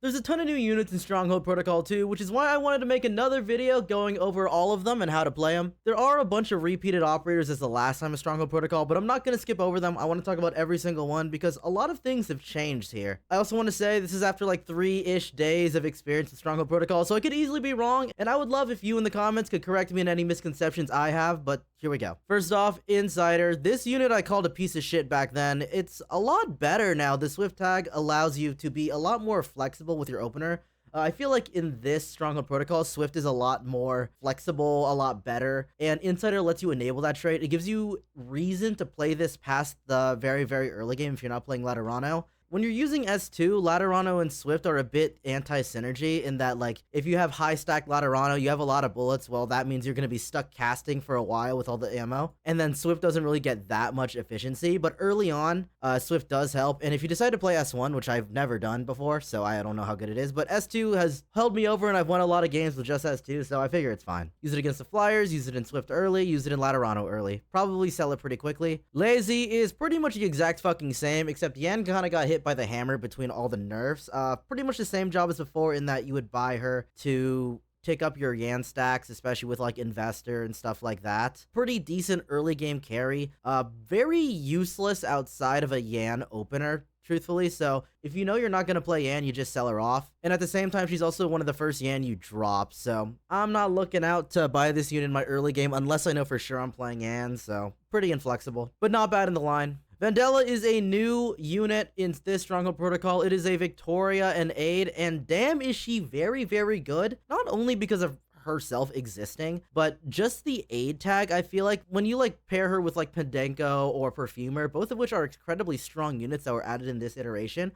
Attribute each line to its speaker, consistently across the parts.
Speaker 1: There's a ton of new units in Stronghold Protocol 2, which is why I wanted to make another video going over all of them and how to play them. There are a bunch of repeated operators as the last time of Stronghold Protocol, but I'm not going to skip over them. I want to talk about every single one because a lot of things have changed here. I also want to say this is after like 3-ish days of experience with Stronghold Protocol, so I could easily be wrong, and I would love if you in the comments could correct me in any misconceptions I have, but here we go. First off, Insider. This unit I called a piece of shit back then. It's a lot better now. The Swift tag allows you to be a lot more flexible with your opener. I feel like in this Stronghold Protocol, Swift is a lot more flexible, a lot better, and Insider lets you enable that trait. It gives you reason to play this past the very, very early game if you're not playing Laterano. When you're using S2, Laterano and Swift are a bit anti-synergy in that, like, if you have high stack Laterano, you have a lot of bullets, well, that means you're going to be stuck casting for a while with all the ammo. And then Swift doesn't really get that much efficiency, but early on, Swift does help. And if you decide to play S1, which I've never done before, so I don't know how good it is, but S2 has held me over and I've won a lot of games with just S2, so I figure it's fine. Use it against the Flyers, use it in Swift early, use it in Laterano early. Probably sell it pretty quickly. Lazy is pretty much the exact fucking same, except Yan kind of got hit by the hammer between all the nerfs. Pretty much the same job as before in that you would buy her to take up your Yan stacks, especially with like Investor and stuff like that. Pretty decent early game carry. Very useless outside of a Yan opener, truthfully. So if you know you're not going to play Yan, you just sell her off. And at the same time, she's also one of the first Yan you drop. So I'm not looking out to buy this unit in my early game unless I know for sure I'm playing Yan. So pretty inflexible, but not bad in the line. Vandella is a new unit in this Stronghold Protocol. It is a Victoria and aid, and damn is she very, very good. Not only because of herself existing, but just the aid tag. I feel like when you like pair her with like Pendenko or Perfumer, both of which are incredibly strong units that were added in this iteration,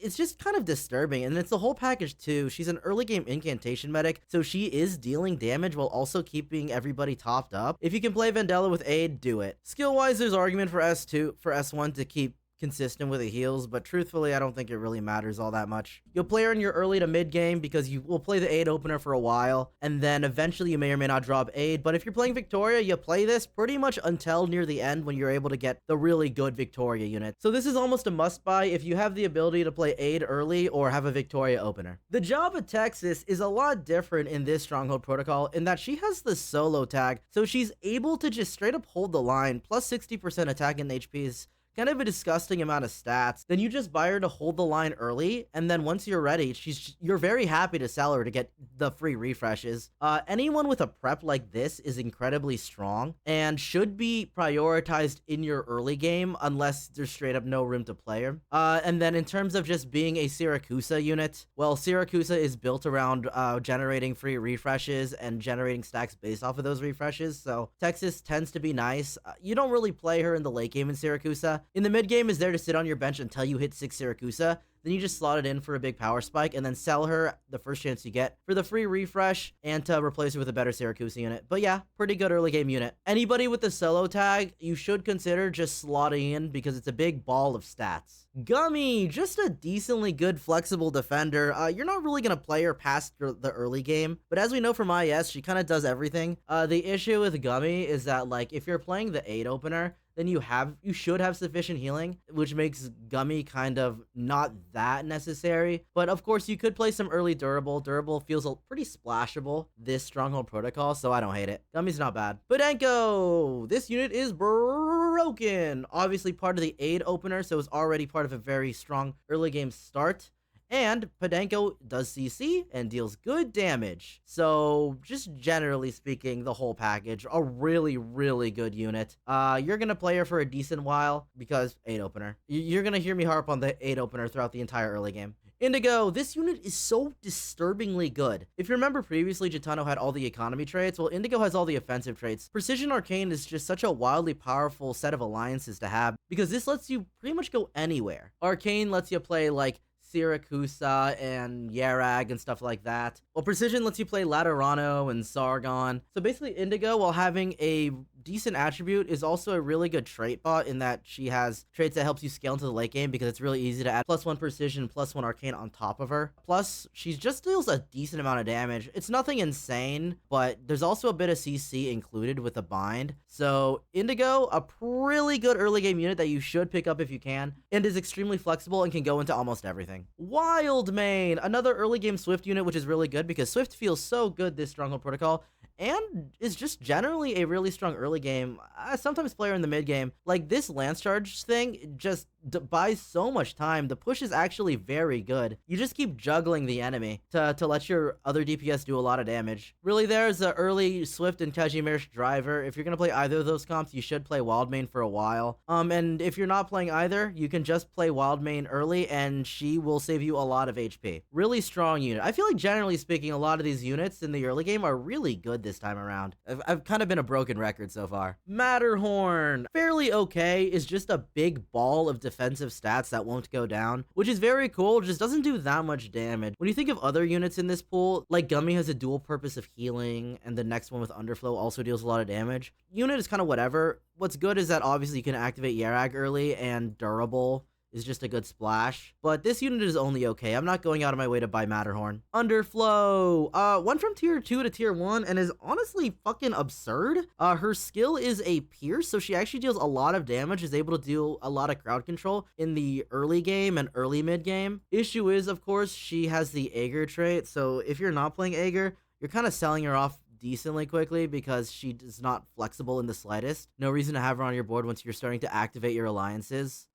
Speaker 1: it's just kind of disturbing. And it's the whole package too. She's an early game incantation medic, so she is dealing damage while also keeping everybody topped up. If you can play Vandella with aid, do it. Skill wise, there's argument for S2 for S1 to keep consistent with the heals, but truthfully I don't think it really matters all that much. You'll play her in your early to mid game because you will play the aid opener for a while, and then eventually you may or may not drop aid. But if you're playing Victoria, you play this pretty much until near the end when you're able to get the really good Victoria unit. So this is almost a must buy if you have the ability to play aid early or have a Victoria opener. The job of Texas is a lot different in this Stronghold Protocol in that she has the solo tag, so she's able to just straight up hold the line. Plus 60% attack and HP is kind of a disgusting amount of stats. Then you just buy her to hold the line early, and then once you're ready, you're very happy to sell her to get the free refreshes. Anyone with a prep like this is incredibly strong and should be prioritized in your early game unless there's straight up no room to play her. And then in terms of just being a Siracusa unit, well, Siracusa is built around generating free refreshes and generating stacks based off of those refreshes, so Texas tends to be nice. You don't really play her in the late game in Siracusa. In the mid game is there to sit on your bench until you hit 6 Siracusa. Then you just slot it in for a big power spike and then sell her the first chance you get for the free refresh and to replace her with a better Siracusa unit. But yeah, pretty good early game unit. Anybody with the solo tag, you should consider just slotting in because it's a big ball of stats. Gummy, just a decently good flexible defender. You're not really going to play her past the early game, but as we know from IS, she kind of does everything. The issue with Gummy is that like if you're playing the 8 opener, then you should have sufficient healing, which makes Gummy kind of not that necessary. But of course, you could play some early Durable. Durable feels pretty splashable this Stronghold Protocol, so I don't hate it. Gummy's not bad. Pendenko! This unit is broken. Obviously part of the aid opener, so it's already part of a very strong early game start. And Pendenko does CC and deals good damage. So just generally speaking, the whole package, a really, really good unit. You're going to play her for a decent while because 8 opener. You're going to hear me harp on the 8 opener throughout the entire early game. Indigo, this unit is so disturbingly good. If you remember previously, Gitano had all the economy traits. Well, Indigo has all the offensive traits. Precision Arcane is just such a wildly powerful set of alliances to have because this lets you pretty much go anywhere. Arcane lets you play like Siracusa and Yarag and stuff like that. Well, Precision lets you play Laterano and Sargon. So basically Indigo, while having a decent attribute, is also a really good trait bot in that she has traits that helps you scale into the late game because it's really easy to add +1 precision, +1 arcane on top of her. Plus, she just deals a decent amount of damage. It's nothing insane, but there's also a bit of CC included with the bind. So Indigo, a really good early game unit that you should pick up if you can, and is extremely flexible and can go into almost everything. Wildmane, another early game Swift unit, which is really good because Swift feels so good this Stronghold Protocol, and is just generally a really strong early game, sometimes player in the mid game. Like, this Lance Charge thing just buys so much time. The push is actually very good. You just keep juggling the enemy to let your other DPS do a lot of damage. Really, there's the early Swift and Kazimierz driver. If you're gonna play either of those comps, you should play Wildmane for a while. And if you're not playing either, you can just play Wildmane early, and she will save you a lot of HP. Really strong unit. I feel like, generally speaking, a lot of these units in the early game are really good this time around. I've kind of been a broken record so far. Matterhorn, fairly okay, is just a big ball of defensive stats that won't go down, which is very cool, just doesn't do that much damage. When you think of other units in this pool, like Gummy has a dual purpose of healing, and the next one with Underflow also deals a lot of damage. Unit is kind of whatever. What's good is that obviously you can activate Yarag early, and Durable is just a good splash, but this unit is only okay. I'm not going out of my way to buy Matterhorn. Underflow, went from tier 2 to tier 1 and is honestly fucking absurd. Her skill is a pierce, so she actually deals a lot of damage, is able to do a lot of crowd control in the early game and early mid game. Issue is, of course, she has the Aegir trait, so if you're not playing Aegir, you're kind of selling her off decently quickly because she is not flexible in the slightest. No reason to have her on your board once you're starting to activate your alliances.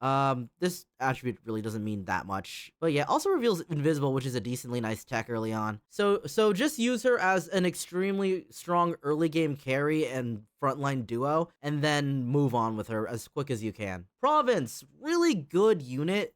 Speaker 1: This attribute really doesn't mean that much. But yeah, also reveals Invisible, which is a decently nice tech early on. So just use her as an extremely strong early game carry and frontline duo, and then move on with her as quick as you can. Province, really good unit.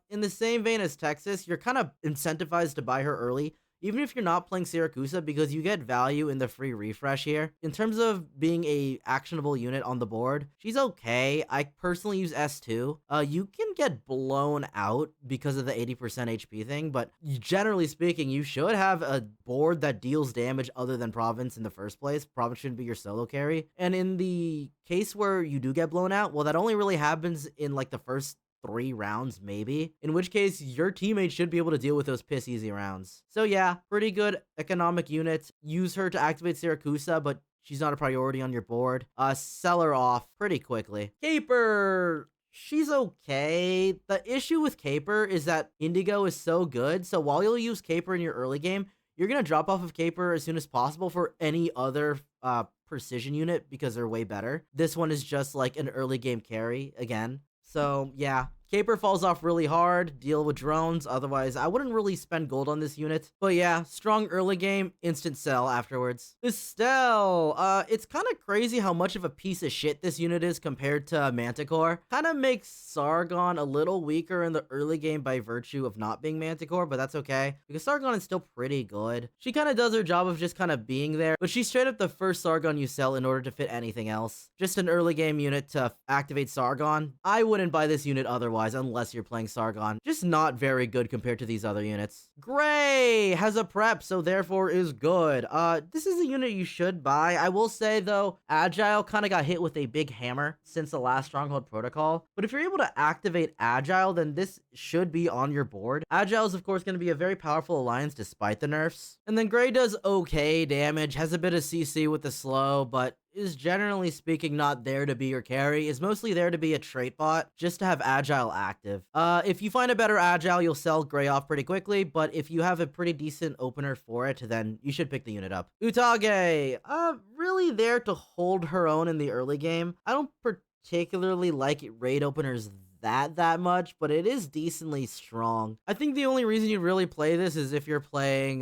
Speaker 1: In the same vein as Texas, you're kind of incentivized to buy her early, even if you're not playing Syracuse, because you get value in the free refresh here. In terms of being a actionable unit on the board, she's okay. I personally use S2. You can get blown out because of the 80% HP thing, but generally speaking, you should have a board that deals damage other than Province in the first place. Province shouldn't be your solo carry. And in the case where you do get blown out, well, that only really happens in like the first 3 rounds, maybe, in which case your teammates should be able to deal with those piss easy rounds. So yeah, pretty good economic unit. Use her to activate Syracuse, but she's not a priority on your board. Sell her off pretty quickly. Caper, she's okay. The issue with Caper is that Indigo is so good, so while you'll use Caper in your early game, you're gonna drop off of Caper as soon as possible for any other precision unit because they're way better. This one is just like an early game carry again. So yeah, Caper falls off really hard, deal with drones, otherwise I wouldn't really spend gold on this unit. But yeah, strong early game, instant sell afterwards. Estelle, it's kind of crazy how much of a piece of shit this unit is compared to Manticore. Kind of makes Sargon a little weaker in the early game by virtue of not being Manticore, but that's okay, because Sargon is still pretty good. She kind of does her job of just kind of being there, but she's straight up the first Sargon you sell in order to fit anything else. Just an early game unit to activate Sargon. I wouldn't buy this unit otherwise unless you're playing Sargon. Just not very good compared to these other units. Gray has a prep, so therefore is good. This is a unit you should buy. I will say though, Agile kind of got hit with a big hammer since the last Stronghold Protocol, but if you're able to activate Agile, then this should be on your board. Agile is of course going to be a very powerful alliance despite the nerfs. And then Gray does okay damage, has a bit of CC with the slow, but is generally speaking not there to be your carry, is mostly there to be a trait bot, just to have Agile active. If you find a better Agile, you'll sell Gray off pretty quickly, but if you have a pretty decent opener for it, then you should pick the unit up. Utage, really there to hold her own in the early game. I don't particularly like raid openers that much, but it is decently strong. I think the only reason you really play this is if you're playing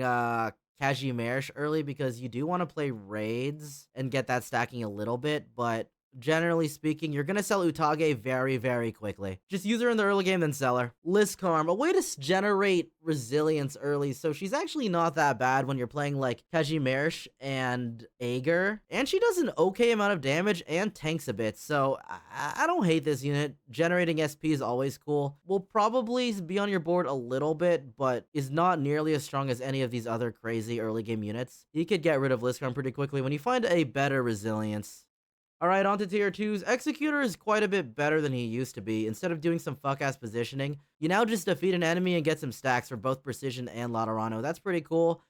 Speaker 1: Kazimierz early, because you do want to play raids and get that stacking a little bit, but generally speaking, you're gonna sell Utage very, very quickly. Just use her in the early game, then sell her. Liskarm, a way to generate resilience early, so she's actually not that bad when you're playing like Kazimierz and Aegir, and she does an okay amount of damage and tanks a bit, so I don't hate this unit. Generating SP is always cool. Will probably be on your board a little bit, but is not nearly as strong as any of these other crazy early game units. You could get rid of Liskarm pretty quickly when you find a better resilience. Alright, on to tier 2s. Executor is quite a bit better than he used to be. Instead of doing some fuck-ass positioning, you now just defeat an enemy and get some stacks for both Precision and Laterano. That's pretty cool.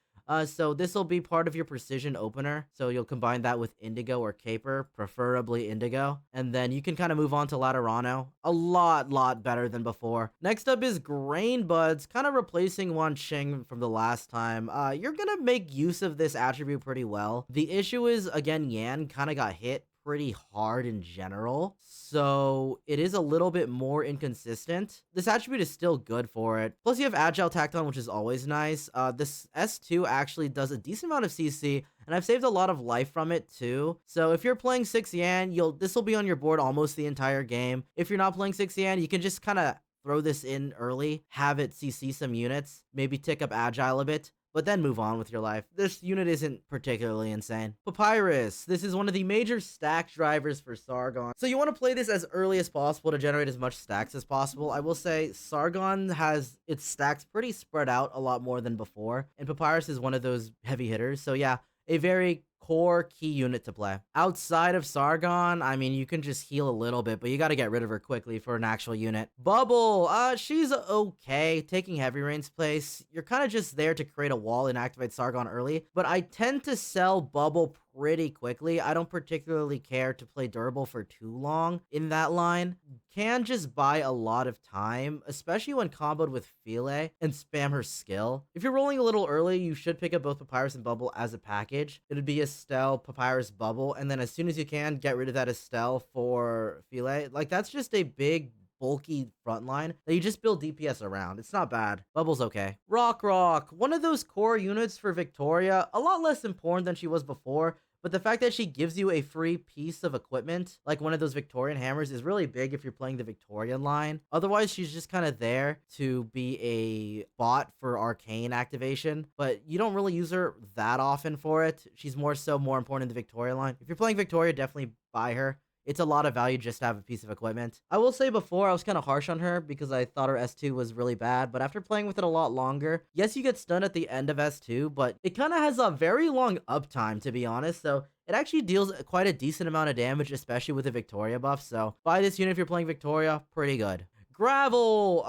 Speaker 1: So this will be part of your Precision opener. So you'll combine that with Indigo or Caper, preferably Indigo. And then you can kind of move on to Laterano. A lot better than before. Next up is Grain Buds, kind of replacing Wan Qing from the last time. You're gonna make use of this attribute pretty well. The issue is, again, Yan kind of got hit pretty hard in general, so it is a little bit more inconsistent. This attribute is still good for it. Plus you have Agile tacked on, which is always nice. This S2 actually does a decent amount of CC, and I've saved a lot of life from it too. So if you're playing 6 Yan, this will be on your board almost the entire game. If you're not playing 6 Yan, you can just kind of throw this in early, have it CC some units, maybe tick up Agile a bit, but then move on with your life. This unit isn't particularly insane. Papyrus. This is one of the major stack drivers for Sargon. So you want to play this as early as possible to generate as much stacks as possible. I will say Sargon has its stacks pretty spread out a lot more than before, and Papyrus is one of those heavy hitters. So yeah, a very core key unit to play. Outside of Sargon, I mean, you can just heal a little bit, but you got to get rid of her quickly for an actual unit. Bubble, she's okay. Taking Heavy Rain's place, you're kind of just there to create a wall and activate Sargon early, but I tend to sell Bubble pretty quickly. I don't particularly care to play Durable for too long in that line. Can just buy a lot of time, especially when comboed with File, and spam her skill. If you're rolling a little early, you should pick up both Papyrus and Bubble as a package. It'd be Estelle, Papyrus, Bubble, and then as soon as you can, get rid of that Estelle for File. Like, that's just a big bulky frontline that you just build DPS around. It's not bad. Bubble's okay. Rock, one of those core units for Victoria, a lot less important than she was before, but the fact that she gives you a free piece of equipment, like one of those Victorian hammers, is really big if you're playing the Victorian line. Otherwise, she's just kind of there to be a bot for arcane activation, but you don't really use her that often for it. She's more important in the Victoria line. If you're playing Victoria, definitely buy her. It's a lot of value just to have a piece of equipment. I will say before, I was kind of harsh on her because I thought her S2 was really bad, but after playing with it a lot longer, yes, you get stunned at the end of S2, but it kind of has a very long uptime, to be honest, so it actually deals quite a decent amount of damage, especially with the Victoria buff, so buy this unit if you're playing Victoria, pretty good. Gravel,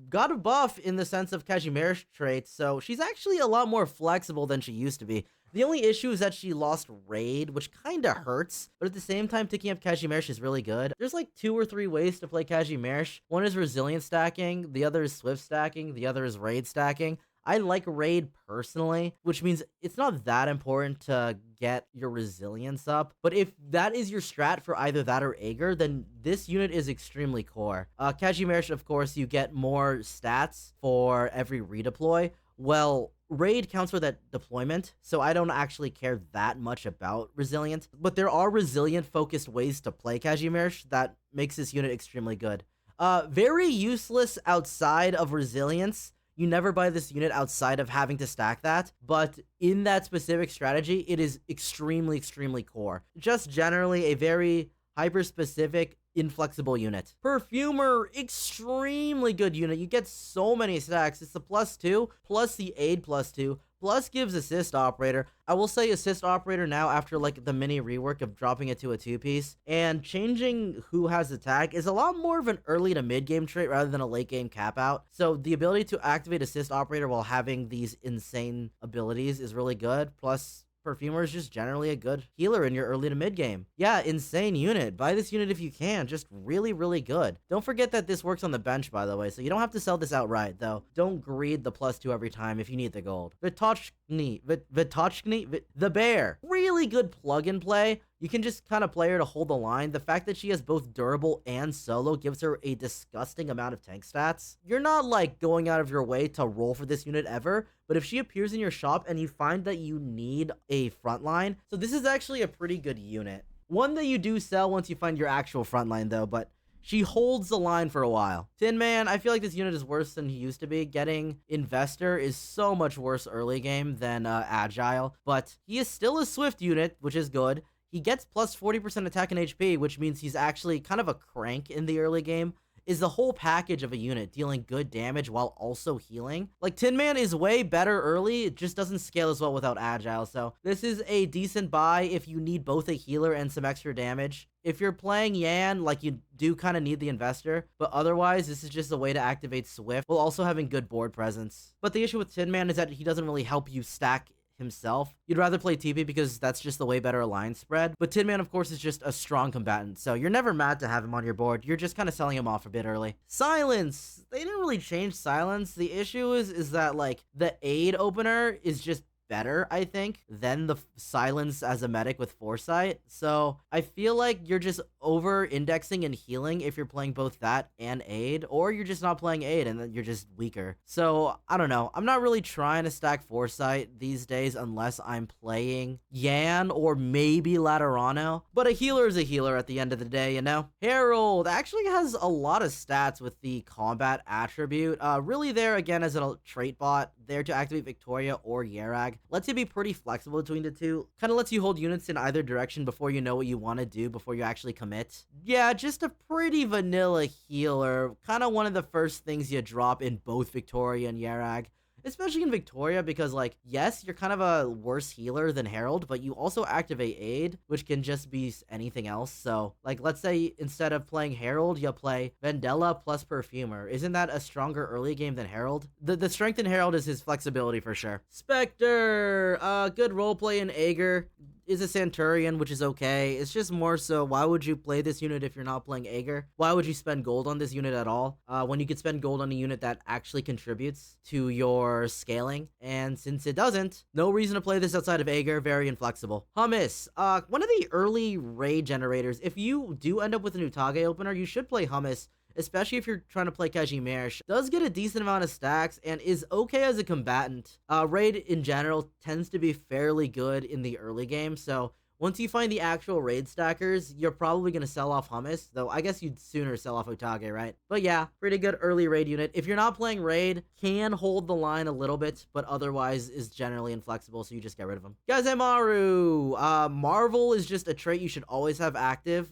Speaker 1: got a buff in the sense of Kazimierz traits, so she's actually a lot more flexible than she used to be. The only issue is that she lost Raid, which kinda hurts, but at the same time, picking up Kazimierz is really good. There's like 2 or 3 ways to play Kazimierz. One is Resilient stacking, the other is Swift stacking, the other is Raid stacking. I like Raid personally, which means it's not that important to get your resilience up. But if that is your strat for either that or Aegir, then this unit is extremely core. Kazimierz, of course, you get more stats for every redeploy. Well, Raid counts for that deployment, so I don't actually care that much about Resilient. But there are Resilient-focused ways to play Kazimierz that makes this unit extremely good. Very useless outside of Resilience. You never buy this unit outside of having to stack that, but in that specific strategy, it is extremely core. Just generally a very hyper-specific, inflexible unit. Perfumer, extremely good unit. You get so many stacks. It's the +2, plus the aid +2, plus gives assist operator. I will say assist operator now after like the mini rework of dropping it to a 2-piece and changing who has attack is a lot more of an early to mid game trait rather than a late game cap out. So the ability to activate assist operator while having these insane abilities is really good. Plus Perfumer is just generally a good healer in your early to mid game. Yeah, insane unit. Buy this unit if you can. Just really good. Don't forget that this works on the bench, by the way, so you don't have to sell this outright, though. Don't greed the +2 every time if you need the gold. Vitochny, the bear. Really good plug and play. You can just kind of play her to hold the line. The fact that she has both durable and solo gives her a disgusting amount of tank stats. You're not like going out of your way to roll for this unit ever, but if she appears in your shop and you find that you need a frontline, so this is actually a pretty good unit. One that you do sell once you find your actual frontline though, but she holds the line for a while. Tin Man, I feel like this unit is worse than he used to be. Getting Investor is so much worse early game than Agile, but he is still a Swift unit, which is good. He gets plus 40% attack and HP, which means he's actually kind of a crank in the early game. is the whole package of a unit dealing good damage while also healing. Like, Tin Man is way better early, it just doesn't scale as well without Agile, so this is a decent buy if you need both a healer and some extra damage. If you're playing Yan, like, you do kind of need the investor, but otherwise, this is just a way to activate Swift while also having good board presence. But the issue with Tin Man is that he doesn't really help you stack himself. You'd rather play TP because that's just the way better alliance spread. But Tin Man, of course, is just a strong combatant, so you're never mad to have him on your board. You're just kind of selling him off a bit early. Silence! They didn't really change Silence. The issue is that, like, the aid opener is just better, I think, than the Silence as a medic with Foresight. So I feel like you're just over indexing and healing if you're playing both that and aid, or you're just not playing aid and then you're just weaker. So I don't know. I'm not really trying to stack Foresight these days unless I'm playing Yan or maybe Laterano, but a healer is a healer at the end of the day, you know? Herald actually has a lot of stats with the combat attribute. Really there again as a trait bot, there to activate Victoria or Yerag. Lets you be pretty flexible between the two. Kind of lets you hold units in either direction before you know what you want to do, before you actually commit. Yeah, just a pretty vanilla healer. Kind of one of the first things you drop in both Victoria and Yerag. Especially in Victoria because, like, yes, you're kind of a worse healer than Herald, but you also activate Aid, which can just be anything else. So, like, let's say instead of playing Herald, you play Vendella plus Perfumer. Isn't that a stronger early game than Herald? The strength in Herald is his flexibility for sure. Spectre! Good roleplay in Aegir. Is a Centurion, which is okay. It's just more so, why would you play this unit if you're not playing Aegir? Why would you spend gold on this unit at all? When you could spend gold on a unit that actually contributes to your scaling. And since it doesn't, no reason to play this outside of Aegir. Very inflexible. Hummus. One of the early raid generators. If you do end up with an Utage opener, you should play Hummus, especially if you're trying to play Kazimierz. Does get a decent amount of stacks and is okay as a combatant. Raid in general tends to be fairly good in the early game, so once you find the actual raid stackers, you're probably going to sell off Hummus, though I guess you'd sooner sell off Otage, right? But yeah, pretty good early raid unit. If you're not playing raid, can hold the line a little bit, but otherwise is generally inflexible, so you just get rid of him. Gazemaru! Marvel is just a trait you should always have active.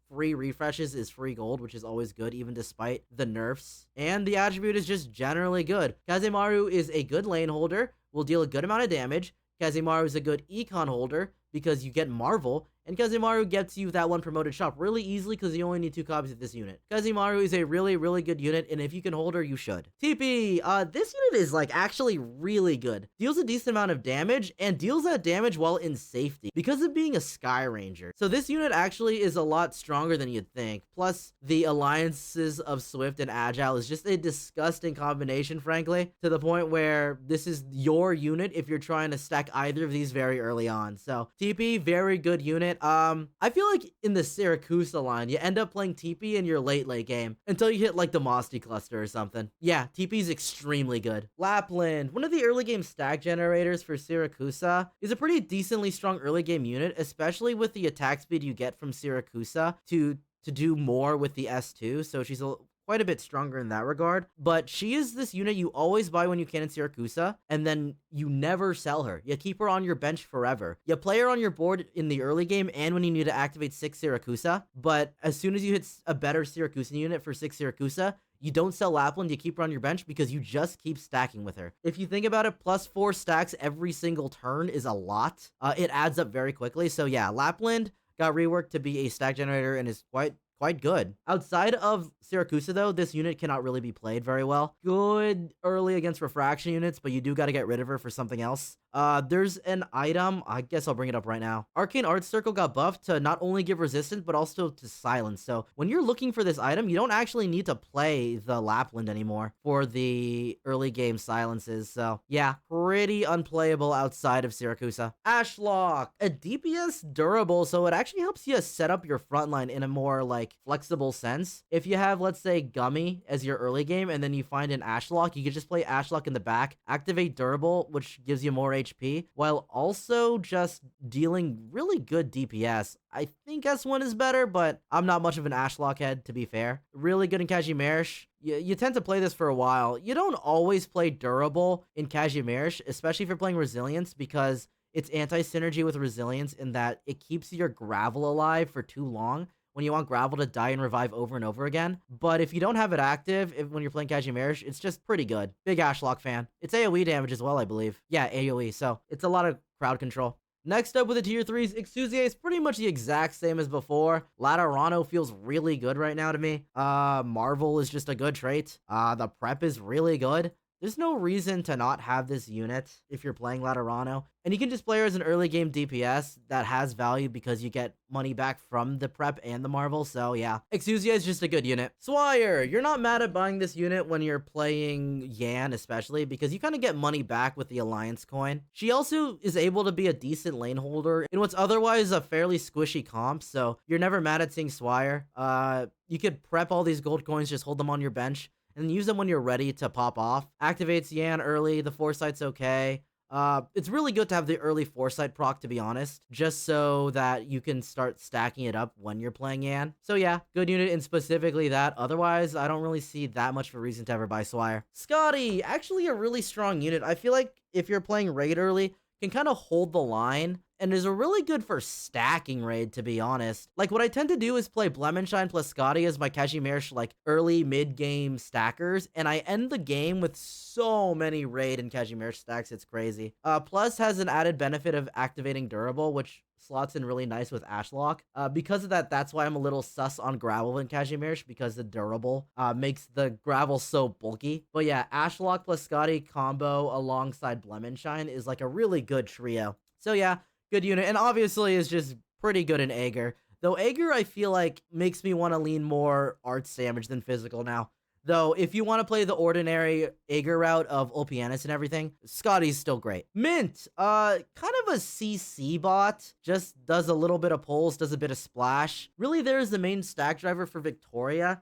Speaker 1: Free refreshes is free gold, which is always good, even despite the nerfs. And the attribute is just generally good. Kazemaru is a good lane holder, will deal a good amount of damage. Kazemaru is a good econ holder because you get Marvel, and Kazemaru gets you that one promoted shop really easily because you only need 2 copies of this unit. Kazemaru is a really, really good unit, and if you can hold her, you should. TP, this unit is, like, actually really good. Deals a decent amount of damage, and deals that damage while in safety because of being a Sky Ranger. So this unit actually is a lot stronger than you'd think. Plus, the alliances of Swift and Agile is just a disgusting combination, frankly, to the point where this is your unit if you're trying to stack either of these very early on. So, TP, very good unit. I feel like in the Siracusa line, you end up playing TP in your late game until you hit like the Mosti cluster or something. Yeah, TP is extremely good. Lapland, one of the early game stack generators for Siracusa, is a pretty decently strong early game unit, especially with the attack speed you get from Siracusa to do more with the S2. So she's quite a bit stronger in that regard, but she is this unit you always buy when you can in Siracusa, and then you never sell her. You keep her on your bench forever. You play her on your board in the early game and when you need to activate 6 Siracusa, but as soon as you hit a better Siracusa unit for 6 Siracusa, you don't sell Lapland, you keep her on your bench because you just keep stacking with her. If you think about it, +4 stacks every single turn is a lot. It adds up very quickly, so yeah, Lapland got reworked to be a stack generator and is quite good. Outside of Siracusa, though, this unit cannot really be played very well. Good early against refraction units, but you do got to get rid of her for something else. There's an item, I guess I'll bring it up right now. Arcane Art Circle got buffed to not only give resistance, but also to silence. So when you're looking for this item, you don't actually need to play the Lapland anymore for the early game silences. So yeah, pretty unplayable outside of Siracusa. Ashlock, a DPS durable, so it actually helps you set up your frontline in a more like flexible sense. If you have, let's say, Gummy as your early game, and then you find an Ashlock, you can just play Ashlock in the back, activate durable, which gives you more HP, while also just dealing really good DPS. I think S1 is better, but I'm not much of an Ashlock head, to be fair. Really good in Kazimierz. You tend to play this for a while. You don't always play durable in Kazimierz, especially if you're playing Resilience, because it's anti-synergy with Resilience in that it keeps your Gravel alive for too long, when you want Gravel to die and revive over and over again. But if you don't have it active, when you're playing Kazimierz, it's just pretty good. Big Ashlock fan. It's AoE damage as well, I believe. Yeah, AoE, so it's a lot of crowd control. Next up with the tier 3s, Exusier is pretty much the exact same as before. Laterano feels really good right now to me. Marvel is just a good trait. The prep is really good. There's no reason to not have this unit if you're playing Laterano. And you can just play her as an early game DPS that has value because you get money back from the prep and the Marvel. So yeah, Exusia is just a good unit. Swire, you're not mad at buying this unit when you're playing Yan especially because you kind of get money back with the Alliance coin. She also is able to be a decent lane holder in what's otherwise a fairly squishy comp. So you're never mad at seeing Swire. You could prep all these gold coins, just hold them on your bench and use them when you're ready to pop off. Activates Yan early, the Foresight's okay. It's really good to have the early Foresight proc, to be honest, just so that you can start stacking it up when you're playing Yan. So yeah, good unit in specifically that. Otherwise, I don't really see that much of a reason to ever buy Swire. Scotty, actually a really strong unit. I feel like if you're playing Raid early, can kind of hold the line and is a really good for stacking Raid, to be honest. Like, what I tend to do is play Blemenshine plus Scotty as my Kazimierz, like, early mid-game stackers, and I end the game with so many Raid and Kazimierz stacks, it's crazy. Plus has an added benefit of activating Durable, which slots in really nice with Ashlock. Because of that, that's why I'm a little sus on Gravel and Kazimierz, because the Durable makes the Gravel so bulky. But yeah, Ashlock plus Scotty combo alongside Blemenshine is like a really good trio. So yeah, good unit, and obviously is just pretty good in Aegir. Though Aegir, I feel like, makes me want to lean more arts damage than physical now. Though, if you want to play the ordinary Aegir route of Ulpianus and everything, Scotty's still great. Mint, kind of a CC bot, just does a little bit of pulls, does a bit of splash. Really, there's the main stack driver for Victoria.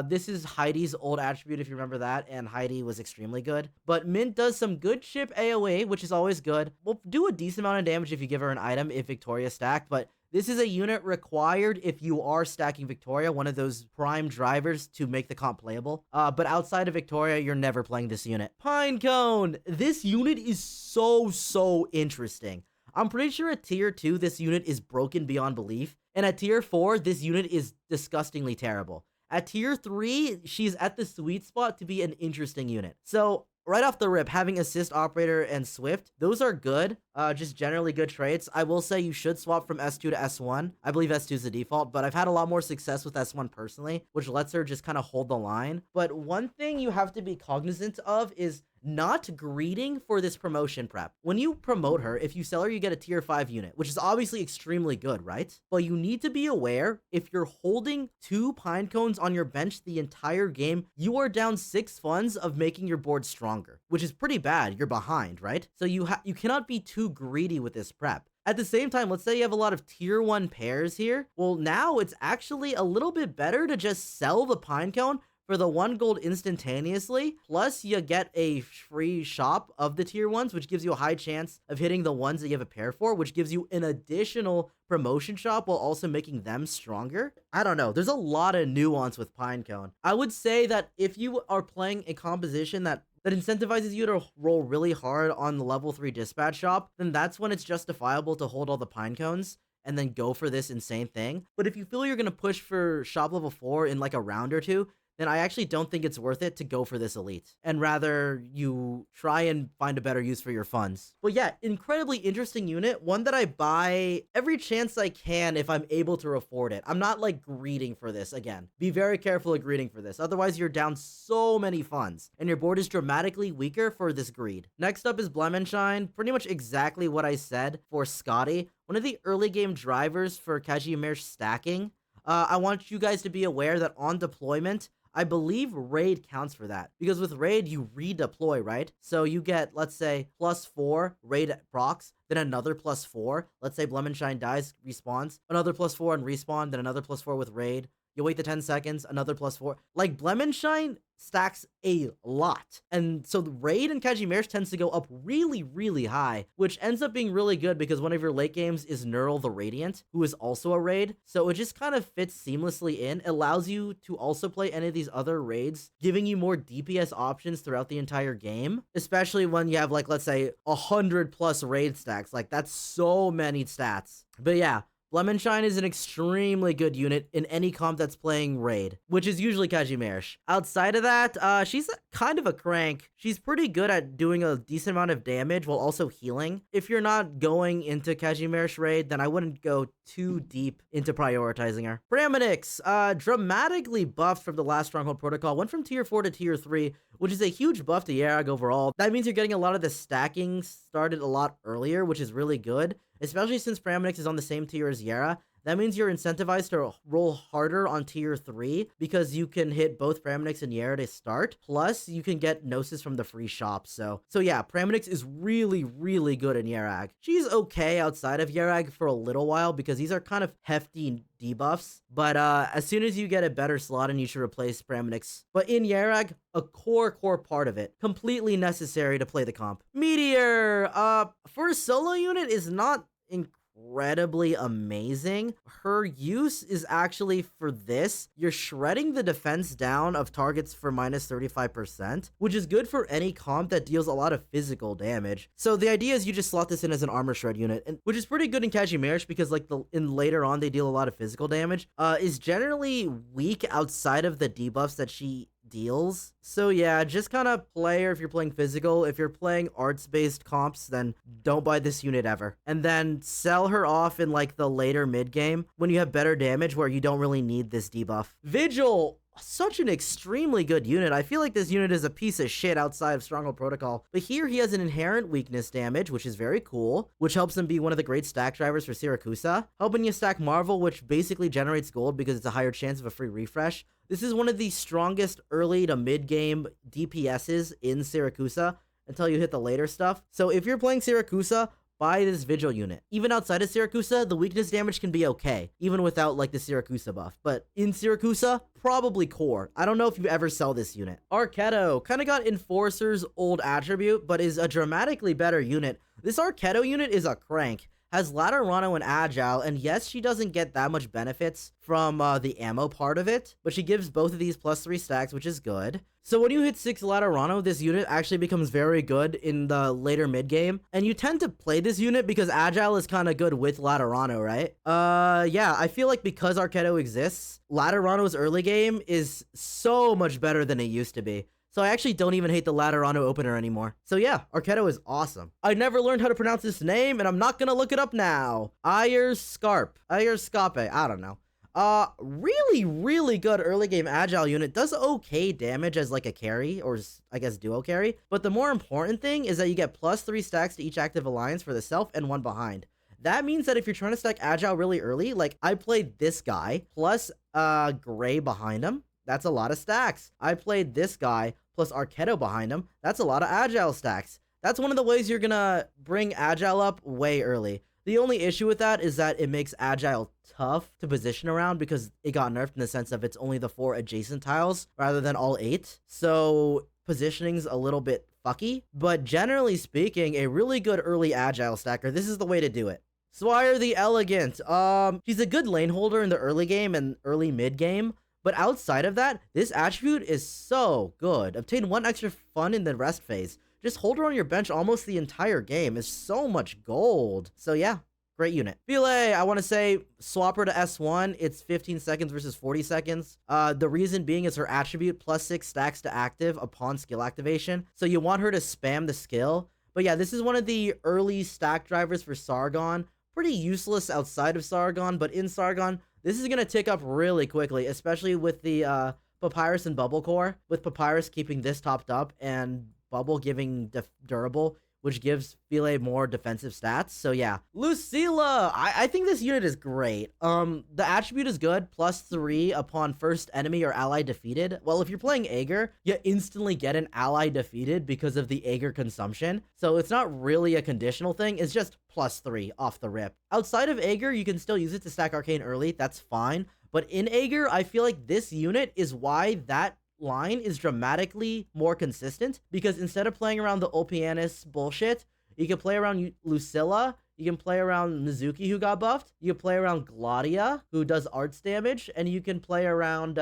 Speaker 1: This is Heidi's old attribute, if you remember that, and Heidi was extremely good. But Mint does some good chip AoE, which is always good. Will do a decent amount of damage if you give her an item if Victoria's stacked, but this is a unit required if you are stacking Victoria, one of those prime drivers to make the comp playable. But outside of Victoria, you're never playing this unit. Pinecone! This unit is so interesting. I'm pretty sure at tier 2, this unit is broken beyond belief. And at tier 4, this unit is disgustingly terrible. At tier 3, she's at the sweet spot to be an interesting unit. So right off the rip, having Assist, Operator, and Swift, those are good. Just generally good traits. I will say you should swap from S2 to S1. I believe S2 is the default, but I've had a lot more success with S1 personally, which lets her just kind of hold the line. But one thing you have to be cognizant of is not greeting for this promotion prep. When you promote her, if you sell her, you get a tier 5 unit, which is obviously extremely good, right? But you need to be aware, if you're holding 2 Pinecones on your bench the entire game, you are down 6 funds of making your board stronger, which is pretty bad. You're behind, right? So you cannot be too greedy with this prep. At the same time, let's say you have a lot of tier 1 pairs here. Well, now it's actually a little bit better to just sell the Pinecone for the 1 gold instantaneously, plus you get a free shop of the tier 1s, which gives you a high chance of hitting the ones that you have a pair for, which gives you an additional promotion shop while also making them stronger. I don't know. There's a lot of nuance with Pinecone. I would say that if you are playing a composition that incentivizes you to roll really hard on the level 3 dispatch shop, then that's when it's justifiable to hold all the Pinecones and then go for this insane thing. But if you feel you're going to push for shop level 4 in like a round or two, then I actually don't think it's worth it to go for this elite, and rather you try and find a better use for your funds. But yeah, incredibly interesting unit, one that I buy every chance I can if I'm able to afford it. I'm not like greeting for this. Again, be very careful of greeting for this, otherwise you're down so many funds and your board is dramatically weaker for this greed. Next up is Blemenshine, pretty much exactly what I said for Scotty, one of the early game drivers for Kazimierz stacking. I want you guys to be aware that on deployment, I believe Raid counts for that, because with Raid, you redeploy, right? So you get, let's say, +4 Raid procs, then another +4. Let's say Blemenshine dies, respawns, another +4 and respawn, then another +4 with Raid. You wait the 10 seconds, another +4. Like, Blemenshine stacks a lot. And so the Raid and Kazimierz tends to go up really high, which ends up being really good because one of your late games is Neural the Radiant, who is also a Raid. So it just kind of fits seamlessly in, allows you to also play any of these other Raids, giving you more DPS options throughout the entire game, especially when you have, like, let's say 100+ Raid stacks. Like, that's so many stats. But yeah, Flemenshine is an extremely good unit in any comp that's playing Raid, which is usually Kazimierz. Outside of that, she's kind of a crank. She's pretty good at doing a decent amount of damage while also healing. If you're not going into Kazimierz Raid, then I wouldn't go too deep into prioritizing her. Praminix, dramatically buffed from the last Stronghold Protocol, went from tier 4 to tier 3, which is a huge buff to Yerag overall. That means you're getting a lot of the stacking started a lot earlier, which is really good. Especially since Praminix is on the same tier as Yara. That means you're incentivized to roll harder on tier 3 because you can hit both Praminix and Yara to start. Plus, you can get Gnosis from the free shop. So yeah, Praminix is really, really good in Yerag. She's okay outside of Yerag for a little while because these are kind of hefty debuffs. But as soon as you get a better slot, and you should replace Praminix. But in Yerag, a core part of it. Completely necessary to play the comp. Meteor, for a solo unit is not incredibly amazing. Her use is actually for this. You're shredding the defense down of targets for minus 35%, which is good for any comp that deals a lot of physical damage. So the idea is you just slot this in as an armor shred unit, and which is pretty good in Kazimierz because like in later on they deal a lot of physical damage. Is generally weak outside of the debuffs that she deals. So yeah, just kind of play her if you're playing physical. If you're playing arts-based comps, then don't buy this unit ever. And then sell her off in like the later mid-game when you have better damage where you don't really need this debuff. Vigil, such an extremely good unit. I feel like this unit is a piece of shit outside of Stronghold Protocol. But here he has an inherent weakness damage, which is very cool, which helps him be one of the great stack drivers for Siracusa. Helping you stack Marvel, which basically generates gold because it's a higher chance of a free refresh. This is one of the strongest early to mid-game DPSs in Siracusa until you hit the later stuff. So if you're playing Siracusa, buy this Vigil unit. Even outside of Siracusa, the weakness damage can be okay, even without like the Siracusa buff. But in Siracusa, probably core. I don't know if you ever sell this unit. Arketo kind of got Enforcer's old attribute, but is a dramatically better unit. This Arketo unit is a crank. Has Ladder Rano and Agile, and yes, she doesn't get that much benefits from the ammo part of it, but she gives both of these +3 stacks, which is good. So when you hit 6 Ladder Rano, this unit actually becomes very good in the later mid-game, and you tend to play this unit because Agile is kind of good with Ladder Rano, right? Yeah, I feel like because Arketo exists, Ladder Rano's early game is so much better than it used to be. So I actually don't even hate the Ladderano opener anymore. So yeah, Arketo is awesome. I never learned how to pronounce this name, and I'm not gonna look it up now. Ayerscarpe, I don't know. Really, really good early game Agile unit. Does okay damage as like a carry, or I guess duo carry. But the more important thing is that you get +3 stacks to each active alliance for the self and 1 behind. That means that if you're trying to stack Agile really early, like I played this guy plus Gray behind him. That's a lot of stacks. I played this guy plus Arketo behind him. That's a lot of Agile stacks. That's one of the ways you're gonna bring Agile up way early. The only issue with that is that it makes Agile tough to position around because it got nerfed in the sense of it's only the 4 adjacent tiles rather than all 8. So positioning's a little bit fucky. But generally speaking, a really good early Agile stacker, this is the way to do it. Swire the Elegant. She's a good lane holder in the early game and early mid game. But outside of that, this attribute is so good. Obtain 1 extra fun in the rest phase. Just hold her on your bench almost the entire game. It's so much gold. So yeah, great unit. Filet, I want to say swap her to S1. It's 15 seconds versus 40 seconds. The reason being is her attribute +6 stacks to active upon skill activation. So you want her to spam the skill. But yeah, this is one of the early stack drivers for Sargon. Pretty useless outside of Sargon, but in Sargon, this is going to tick up really quickly, especially with the Papyrus and Bubble core, with Papyrus keeping this topped up and Bubble giving durable, which gives Philae more defensive stats. So yeah, Lucilla, I think this unit is great. The attribute is good, +3 upon first enemy or ally defeated. Well, if you're playing Aegir, you instantly get an ally defeated because of the Aegir consumption. So it's not really a conditional thing, it's just +3 off the rip. Outside of Aegir, you can still use it to stack Arcane early, that's fine. But in Aegir, I feel like this unit is why that line is dramatically more consistent, because instead of playing around the Ulpianus bullshit, you can play around Lucilla, you can play around Mizuki, who got buffed, you can play around Gladia, who does arts damage, and you can play around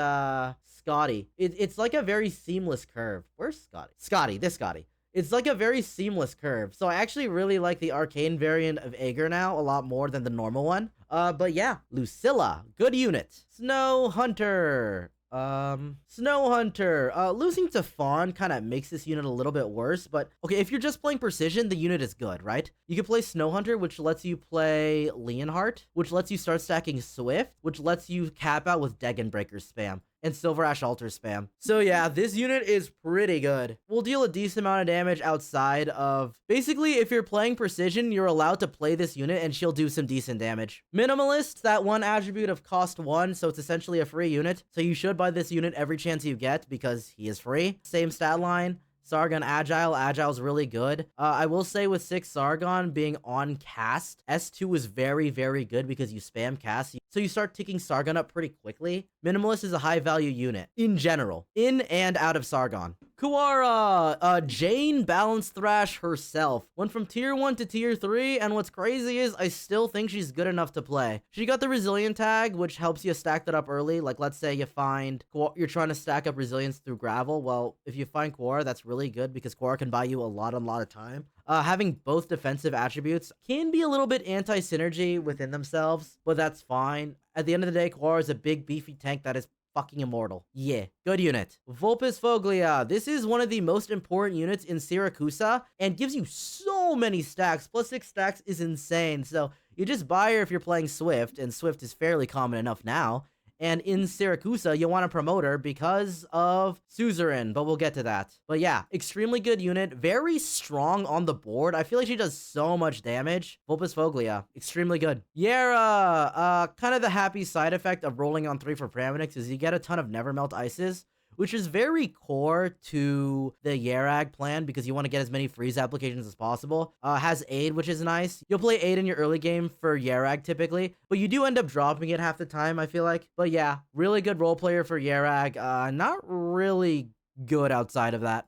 Speaker 1: Scotty. It's like a very seamless curve. Where's Scotty? Scotty, this Scotty. It's like a very seamless curve. So I actually really like the arcane variant of Aegir now a lot more than the normal one. But yeah, Lucilla, good unit. Snow Hunter. Snow Hunter. Losing to Fawn kind of makes this unit a little bit worse, but okay, if you're just playing Precision, the unit is good, right? You can play Snow Hunter, which lets you play Leonhardt, which lets you start stacking Swift, which lets you cap out with Degen Breaker spam and Silver Ash Altar spam. So yeah, this unit is pretty good. We'll deal a decent amount of damage outside of... Basically, if you're playing Precision, you're allowed to play this unit and she'll do some decent damage. Minimalist, that one attribute of cost 1, so it's essentially a free unit. So you should buy this unit every chance you get because he is free. Same stat line. Sargon Agile. Agile's really good. I will say with 6 Sargon being on cast, S2 is very, very good because you spam cast. So you start ticking Sargon up pretty quickly. Minimalist is a high value unit in general, in and out of Sargon. Kuara, Jane Balance Thrash herself. Went from tier 1 to tier 3, and what's crazy is I still think she's good enough to play. She got the Resilient tag, which helps you stack that up early. Like, let's say you find, you're trying to stack up Resilience through Gravel. Well, if you find Kuara, that's really good because Kuara can buy you a lot of time. Having both defensive attributes can be a little bit anti-synergy within themselves, but that's fine. At the end of the day, Kuara is a big, beefy tank that is fucking immortal. Yeah, good unit. Vulpes Foglia. This is one of the most important units in Siracusa and gives you so many stacks. Plus 6 stacks is insane. So you just buy her if you're playing Swift, and Swift is fairly common enough now. And in Siracusa, you want to promote her because of Suzerain, but we'll get to that. But yeah, extremely good unit, very strong on the board. I feel like she does so much damage. Vulpes Foglia, extremely good. Yara, kind of the happy side effect of rolling on 3 for Praminix is you get a ton of Nevermelt Ices, which is very core to the Yarag plan because you want to get as many freeze applications as possible. Has Aid, which is nice. You'll play Aid in your early game for Yarag typically, but you do end up dropping it half the time, I feel like. But yeah, really good role player for Yarag. Not really good outside of that.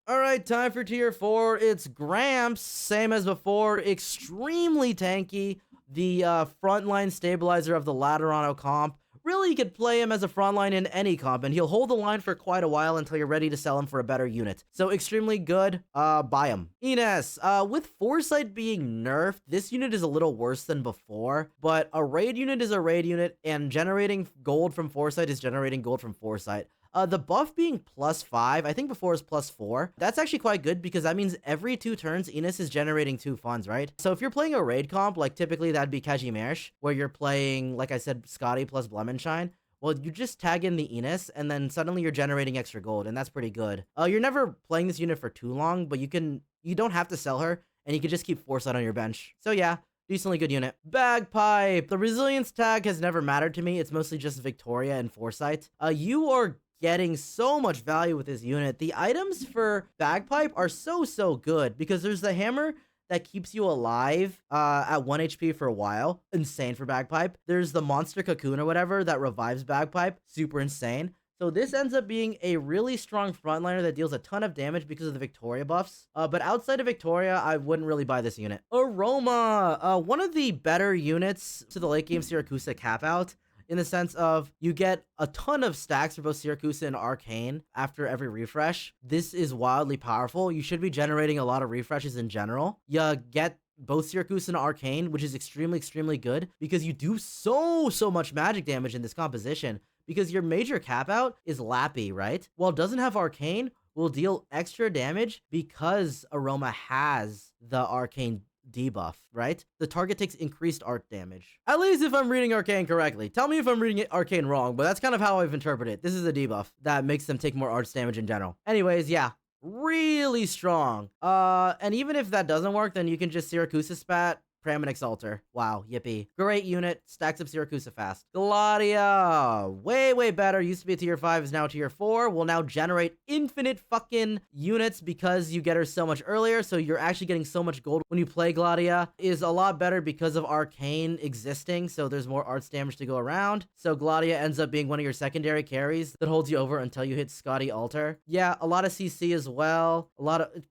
Speaker 1: All right, time for tier 4. It's Gramps, same as before, extremely tanky. The frontline stabilizer of the Laterano comp. Really, you could play him as a frontline in any comp, and he'll hold the line for quite a while until you're ready to sell him for a better unit. So extremely good. Buy him. Ines, with Foresight being nerfed, this unit is a little worse than before, but a raid unit is a raid unit, and generating gold from Foresight is generating gold from Foresight. The buff being +5, I think before is +4. That's actually quite good because that means every 2 turns, Ines is generating 2 funds, right? So if you're playing a raid comp, like typically that'd be Kajimersh, where you're playing, like I said, Scotty plus Blemenshine, well, you just tag in the Ines, and then suddenly you're generating extra gold, and that's pretty good. You're never playing this unit for too long, but you don't have to sell her, and you can just keep Foresight on your bench. So yeah, decently good unit. Bagpipe. The Resilience tag has never mattered to me. It's mostly just Victoria and Foresight. You are getting so much value with this unit. The items for Bagpipe are so good because there's the hammer that keeps you alive at 1 HP for a while. Insane for Bagpipe. There's the monster cocoon or whatever that revives Bagpipe. Super insane. So this ends up being a really strong frontliner that deals a ton of damage because of the Victoria buffs. But outside of Victoria, I wouldn't really buy this unit. Aroma. One of the better units to the late game Siracusa cap out, in the sense of you get a ton of stacks for both Siracusa and Arcane after every refresh. This is wildly powerful. You should be generating a lot of refreshes in general. You get both Siracusa and Arcane, which is extremely good because you do so much magic damage in this composition because your major cap out is Lappy, right? While it doesn't have Arcane, will deal extra damage because Aroma has the Arcane debuff, right? The target takes increased art damage. At least if I'm reading Arcane correctly. Tell me if I'm reading Arcane wrong, but that's kind of how I've interpreted it. This is a debuff that makes them take more arts damage in general. Anyways, yeah, really strong. And even if that doesn't work, then you can just Siracusa spat, Praminix Altar. Wow, yippee. Great unit, stacks up Siracusa fast. Gladia, way better. Used to be a tier 5, is now tier 4. Will now generate infinite fucking units because you get her so much earlier, so you're actually getting so much gold when you play Gladia. Is a lot better because of Arcane existing, so there's more arts damage to go around. So Gladia ends up being one of your secondary carries that holds you over until you hit Scotty Altar. Yeah, a lot of CC as well.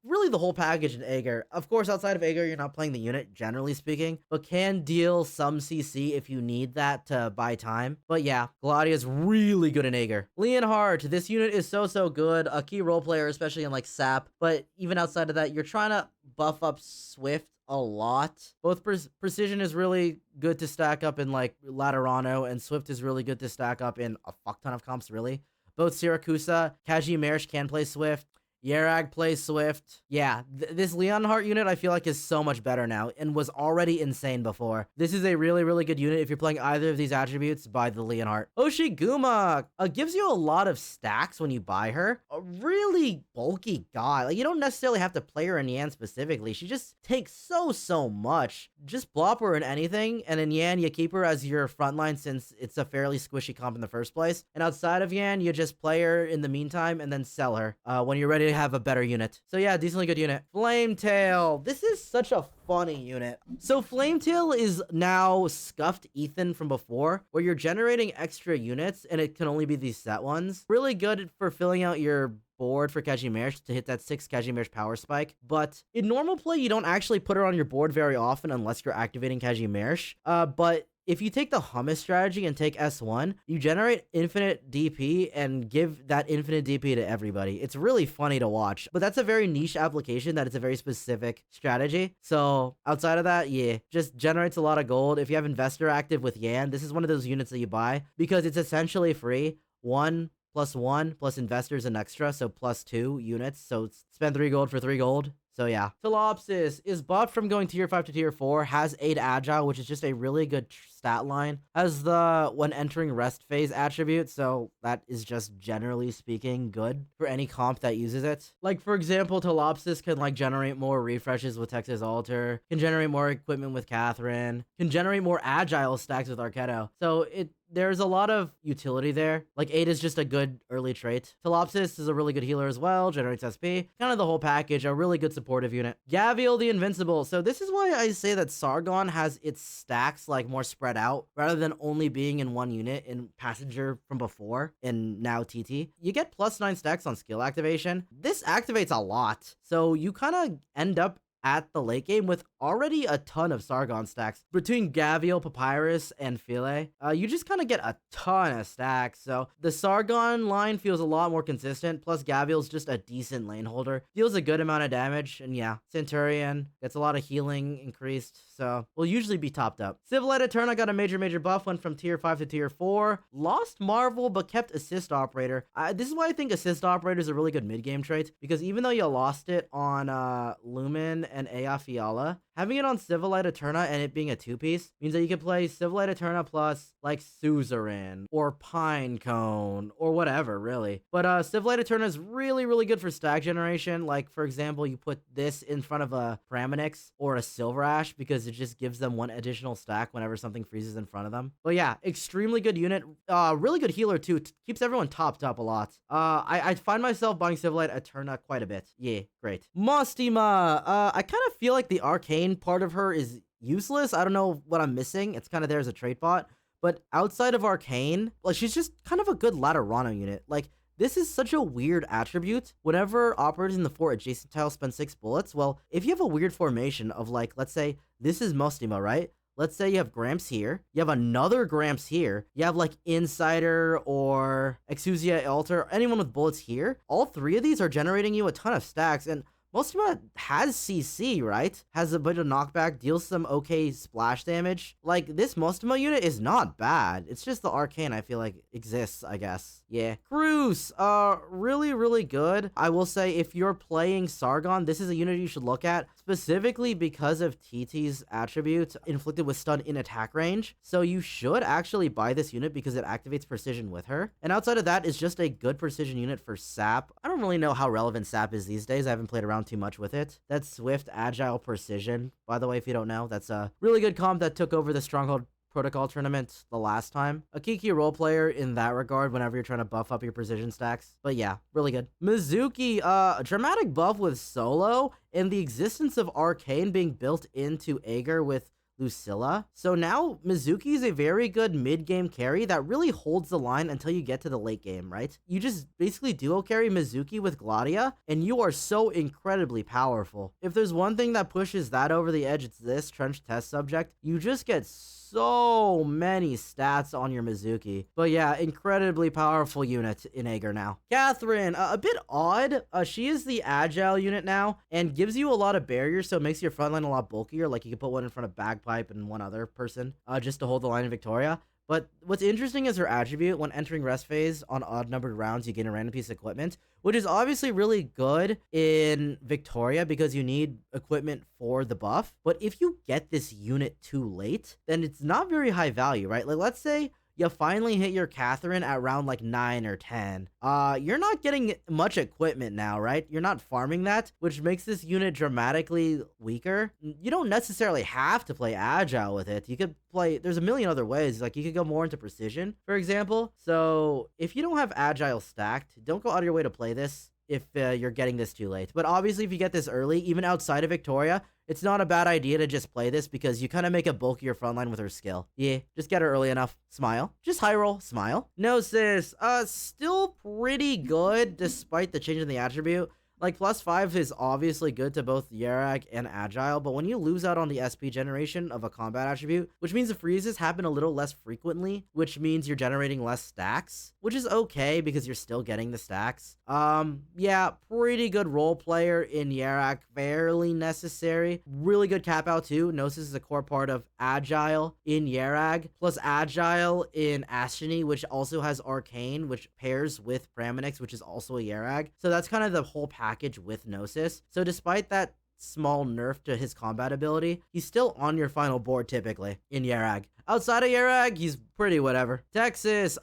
Speaker 1: Really the whole package in Aegir. Of course, outside of Aegir, you're not playing the unit, generally speaking. speaking, but can deal some CC if you need that to buy time. But yeah, Gladia's really good in Aegir. Leonhardt, this unit is so good, a key role player, especially in like SAP, but even outside of that, you're trying to buff up Swift a lot. Both Precision is really good to stack up in like Laterano, and Swift is really good to stack up in a fuck ton of comps, really. Both Siracusa, Kazimierz can play Swift. Yerag plays Swift. Yeah, this Leonhardt unit I feel like is so much better now and was already insane before. This is a really good unit if you're playing either of these attributes by the Leonhardt. Oshiguma gives you a lot of stacks when you buy her. A really bulky guy. Like, you don't necessarily have to play her in Yan specifically. She just takes so much. Just plop her in anything, and in Yan you keep her as your frontline since it's a fairly squishy comp in the first place. And outside of Yan, you just play her in the meantime and then sell her when you're ready to have a better unit. So yeah, decently good unit. Flametail. This is such a funny unit. So Flametail is now scuffed Ethan from before, where you're generating extra units and it can only be these set ones. Really good for filling out your board for Kazimierz to hit that 6 Kazimierz power spike. But in normal play, you don't actually put her on your board very often unless you're activating Kazimierz. But if you take the hummus strategy and take S1, you generate infinite DP and give that infinite DP to everybody. It's really funny to watch, but that's a very niche application that it's a very specific strategy. So outside of that, yeah, just generates a lot of gold. If you have Investor active with Yan, this is one of those units that you buy because it's essentially free. 1+1 plus Investors an extra, so +2 units. So spend 3 gold for 3 gold. So yeah. Philopsis is buffed from going tier 5 to tier 4, has 8 agile, which is just a really good stat line. Has the when entering rest phase attribute, so that is just generally speaking good for any comp that uses it. Like for example, Philopsis can like generate more refreshes with Texas Altar, can generate more equipment with Catherine, can generate more agile stacks with Arketo. So there's a lot of utility there. Like 8 is just a good early trait. Philopsis is a really good healer as well, generates SP, kind of the whole package, a really good supportive unit. Gaviel the Invincible. So this is why I say that Sargon has its stacks like more spread out rather than only being in one unit in Passenger from before and now TT. You get +9 stacks on skill activation. This activates a lot. So you kind of end up at the late game with already a ton of Sargon stacks. Between Gaviel, Papyrus, and Philae, you just kind of get a ton of stacks. So the Sargon line feels a lot more consistent, plus Gaviel's just a decent lane holder. Deals a good amount of damage, and yeah, Centurion gets a lot of healing increased, so will usually be topped up. Civilite Eterna got a major buff, went from tier 5 to tier 4. Lost Marvel, but kept Assist Operator. This is why I think Assist Operator is a really good mid-game trait, because even though you lost it on Lumen and Ea Fiala, having it on Civilite Eterna and it being a 2-piece means that you can play Civilite Eterna plus like Suzerain or Pinecone or whatever, really. But Civilite Eterna is really good for stack generation. Like, for example, you put this in front of a Praminix or a Silver Ash because it just gives them 1 additional stack whenever something freezes in front of them. But yeah, extremely good unit. Really good healer too. Keeps everyone topped up a lot. I find myself buying Civilite Eterna quite a bit. Yeah, great. Mostima. I kind of feel like the Arcane part of her is useless. I don't know what I'm missing. It's kind of there as a trait bot. But outside of Arcane, like, she's just kind of a good Laterano unit. Like, this is such a weird attribute. Whenever operators in the 4 adjacent tiles spend 6 bullets, well, if you have a weird formation of, like, let's say this is Mostima, right? Let's say you have Gramps here, you have another Gramps here, you have like Insider or Exusia Altar, anyone with bullets here. All 3 of these are generating you a ton of stacks, and Mostima has CC, right? Has a bit of knockback, deals some okay splash damage. Like, this Mostima unit is not bad. It's just the Arcane I feel like exists, I guess. Yeah. Cruz, really good. I will say, if you're playing Sargon, this is a unit you should look at, specifically because of TT's attribute, inflicted with stun in attack range. So you should actually buy this unit because it activates precision with her. And outside of that, it's just a good precision unit for SAP. I don't really know how relevant SAP is these days. I haven't played around too much with it. That's Swift, Agile, Precision. By the way, if you don't know, that's a really good comp that took over the Stronghold Protocol tournament the last time. A key role player in that regard whenever you're trying to buff up your precision stacks. But yeah, really good. Mizuki, a dramatic buff with solo and the existence of Arcane being built into Aegir with Lucilla. So now Mizuki is a very good mid-game carry that really holds the line until you get to the late game, right? You just basically duo carry Mizuki with Gladia, and you are so incredibly powerful. If there's one thing that pushes that over the edge, it's this Trench Test Subject. You just get so many stats on your Mizuki. But yeah, incredibly powerful unit in Aegir now. Catherine, a bit odd. She is the agile unit now and gives you a lot of barriers, so it makes your front line a lot bulkier. Like you can put one in front of Bagpipe and one other person just to hold the line in Victoria. But what's interesting is her attribute. When entering rest phase on odd-numbered rounds, you gain a random piece of equipment, which is obviously really good in Victoria because you need equipment for the buff. But if you get this unit too late, then it's not very high value, right? Like, let's say you finally hit your Catherine at round like 9 or 10. You're not getting much equipment now, right? You're not farming that, which makes this unit dramatically weaker. You don't necessarily have to play agile with it. You could play, there's a million other ways. Like you could go more into precision, for example. So if you don't have agile stacked, don't go out of your way to play this if you're getting this too late. But obviously if you get this early, even outside of Victoria, it's not a bad idea to just play this because you kind of make a bulkier frontline with her skill. Yeah, just get her early enough. Smile. Just high roll. Smile. Gnosis. Still pretty good despite the change in the attribute. Like, +5 is obviously good to both Yerag and Agile, but when you lose out on the SP generation of a combat attribute, which means the freezes happen a little less frequently, which means you're generating less stacks, which is okay because you're still getting the stacks. Yeah, pretty good role player in Yerag, fairly necessary. Really good cap out too. Gnosis is a core part of Agile in Yerag, plus Agile in Ashtini, which also has Arcane, which pairs with Praminix, which is also a Yerag. So that's kind of the whole package with Gnosis. So despite that small nerf to his combat ability, he's still on your final board typically in Yerag. Outside of Yerag, he's pretty whatever. Texas,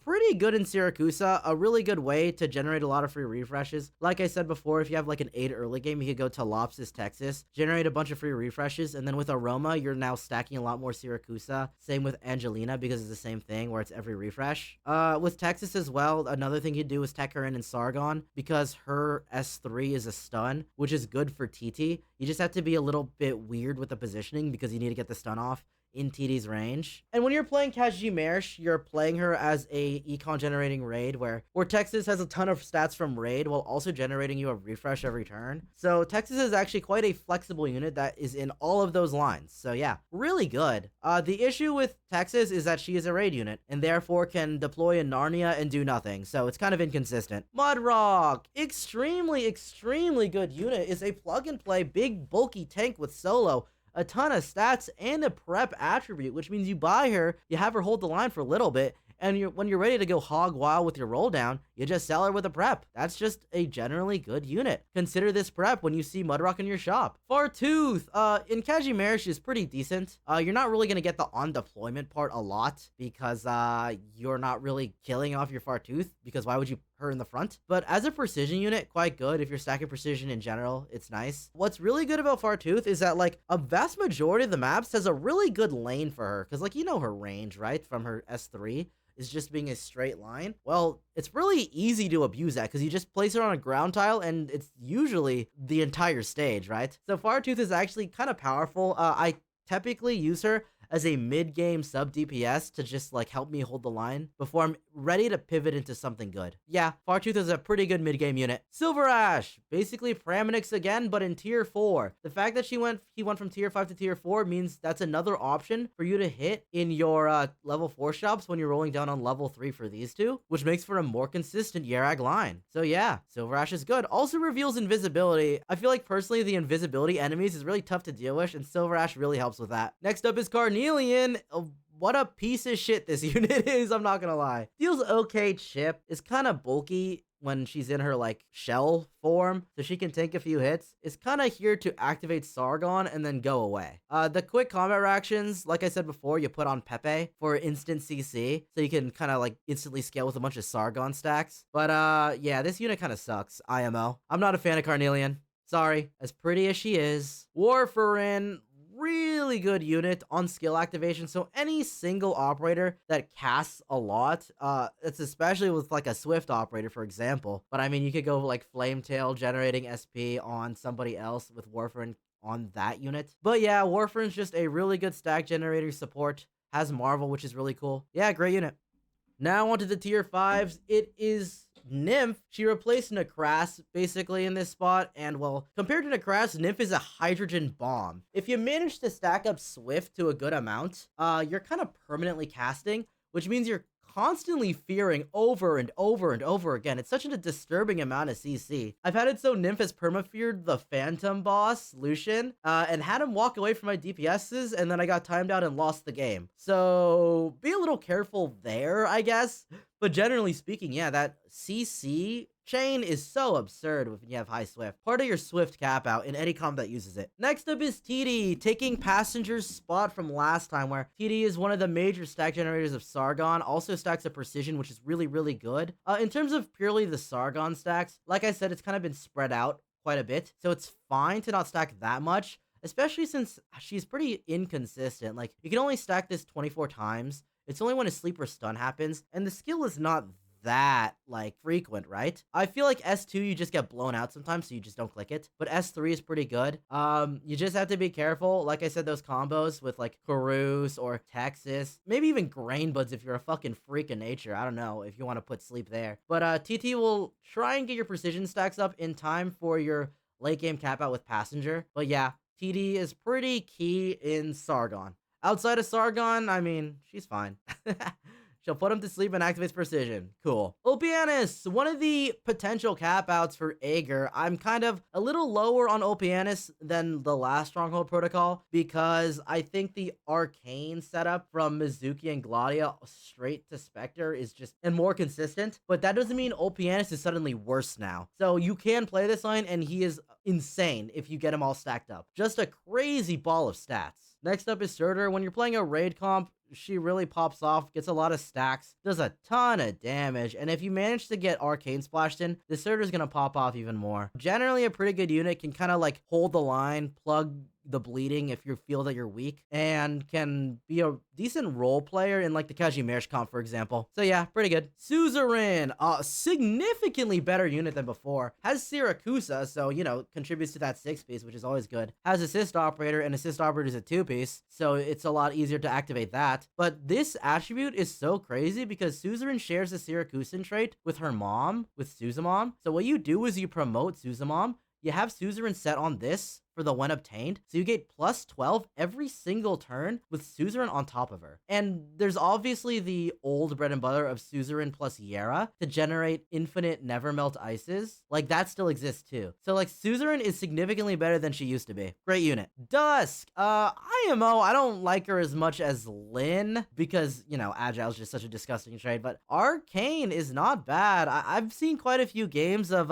Speaker 1: pretty good in Siracusa. A really good way to generate a lot of free refreshes. Like I said before, if you have like an 8 early game, you could go Telopsis, Texas, generate a bunch of free refreshes, and then with Aroma, you're now stacking a lot more Siracusa. Same with Angelina, because it's the same thing where it's every refresh. With Texas as well, another thing you do is tech her in Sargon, because her S3 is a stun, which is good for TT. You just have to be a little bit weird with the positioning because you need to get the stun off in TD's range. And when you're playing Khaji Mersh, you're playing her as a econ generating raid where Texas has a ton of stats from raid while also generating you a refresh every turn. So Texas is actually quite a flexible unit that is in all of those lines. So yeah, really good. The issue with Texas is that she is a raid unit and therefore can deploy in Narnia and do nothing. So it's kind of inconsistent. Mudrock, extremely good unit, is a plug and play big bulky tank with solo, a ton of stats, and a prep attribute, which means you buy her, you have her hold the line for a little bit, and when you're ready to go hog wild with your roll down, you just sell her with a prep. That's just a generally good unit. Consider this prep when you see Mudrock in your shop. Fartooth, in Khaji Mersh is pretty decent. You're not really going to get the on-deployment part a lot because you're not really killing off your Fartooth, because why would you her in the front? But as a precision unit, quite good. If you're stacking precision in general, it's nice. What's really good about Fartooth is that like a vast majority of the maps has a really good lane for her, because like you know her range, right, from her S3 is just being a straight line. Well, it's really easy to abuse that because you just place her on a ground tile and it's usually the entire stage, right? So Fartooth is actually kind of powerful. I typically use her as a mid-game sub DPS to just like help me hold the line before I'm ready to pivot into something good. Yeah, Fartooth is a pretty good mid-game unit. Silver Ash, basically Praminix again, but in tier 4. The fact that he went from tier 5 to tier 4 means that's another option for you to hit in your level 4 shops when you're rolling down on level 3 for these two, which makes for a more consistent Yerag line. So yeah, Silver Ash is good. Also reveals invisibility. I feel like personally the invisibility enemies is really tough to deal with, and Silver Ash really helps with that. Next up is Carnelian. What a piece of shit this unit is, I'm not gonna lie. Deals okay chip, is kind of bulky when she's in her like shell form, so she can take a few hits. It's kind of here to activate Sargon and then go away. The quick combat reactions, like I said before, you put on Pepe for instant CC, so you can kind of like instantly scale with a bunch of Sargon stacks. But yeah, this unit kind of sucks, IMO. I'm not a fan of Carnelian. Sorry, as pretty as she is. Warfarin, really good unit on skill activation, so any single operator that casts a lot, it's especially with like a swift operator, for example, but I mean you could go like Flametail generating SP on somebody else with Warfarin on that unit. But yeah, Warfarin's just a really good stack generator support. Has Marvel, which is really cool. Yeah, great unit. Now onto the tier 5s. It is Nymph. She replaced Necras basically in this spot, and well, compared to Necras, Nymph is a hydrogen bomb. If you manage to stack up Swift to a good amount, you're kind of permanently casting, which means you're constantly fearing over and over and over again. It's such a disturbing amount of CC. I've had it so Nymph has perma-feared the Phantom boss, Lucian, and had him walk away from my DPSs, and then I got timed out and lost the game. So be a little careful there, I guess. But generally speaking, yeah, that CC chain is so absurd when you have high Swift. Part of your Swift cap out in any comp that uses it. Next up is TD, taking Passenger's spot from last time, where TD is one of the major stack generators of Sargon, also stacks a Precision, which is really, really good. In terms of purely the Sargon stacks, like I said, it's kind of been spread out quite a bit, so it's fine to not stack that much, especially since she's pretty inconsistent. Like, you can only stack this 24 times. It's only when a sleep or stun happens, and the skill is not that like frequent, right? I feel like S2 you just get blown out sometimes, so you just don't click it. But S3 is pretty good. You just have to be careful. Like I said, those combos with like Karus or Texas, maybe even Grainbuds if you're a fucking freak of nature. I don't know if you want to put sleep there. But TT will try and get your precision stacks up in time for your late game cap out with Passenger. But yeah, TD is pretty key in Sargon. Outside of Sargon, I mean, she's fine. She'll put him to sleep and activates Precision. Cool. Opianus, one of the potential cap outs for Aegir. I'm kind of a little lower on Opianus than the last Stronghold Protocol because I think the Arcane setup from Mizuki and Gladia straight to Spectre is just and more consistent. But that doesn't mean Opianus is suddenly worse now. So you can play this line and he is insane if you get him all stacked up. Just a crazy ball of stats. Next up is Surtur. When you're playing a raid comp, she really pops off, gets a lot of stacks, does a ton of damage, and if you manage to get Arcane splashed in, the Surtur's gonna pop off even more. Generally a pretty good unit, can kind of like hold the line, plug the bleeding if you feel that you're weak, and can be a decent role player in like the Kazimierz comp, for example. So yeah, pretty good. Suzerain, a significantly better unit than before. Has Siracusa, so you know, contributes to that 6-piece, which is always good. Has Assist Operator, and Assist Operator is a 2-piece, so it's a lot easier to activate that. But this attribute is so crazy because Suzerain shares the Siracusan trait with her mom, with Suzamom. So what you do is you promote Suzamom. You have Suzerain set on this for the when obtained, so you get plus 12 every single turn with Suzerain on top of her. And there's obviously the old bread and butter of Suzerain plus Yera to generate infinite Nevermelt ices. Like, that still exists too. So like, Suzerain is significantly better than she used to be. Great unit. Dusk, IMO, I don't like her as much as Lyn because, you know, Agile is just such a disgusting trade, but Arcane is not bad. I've seen quite a few games of,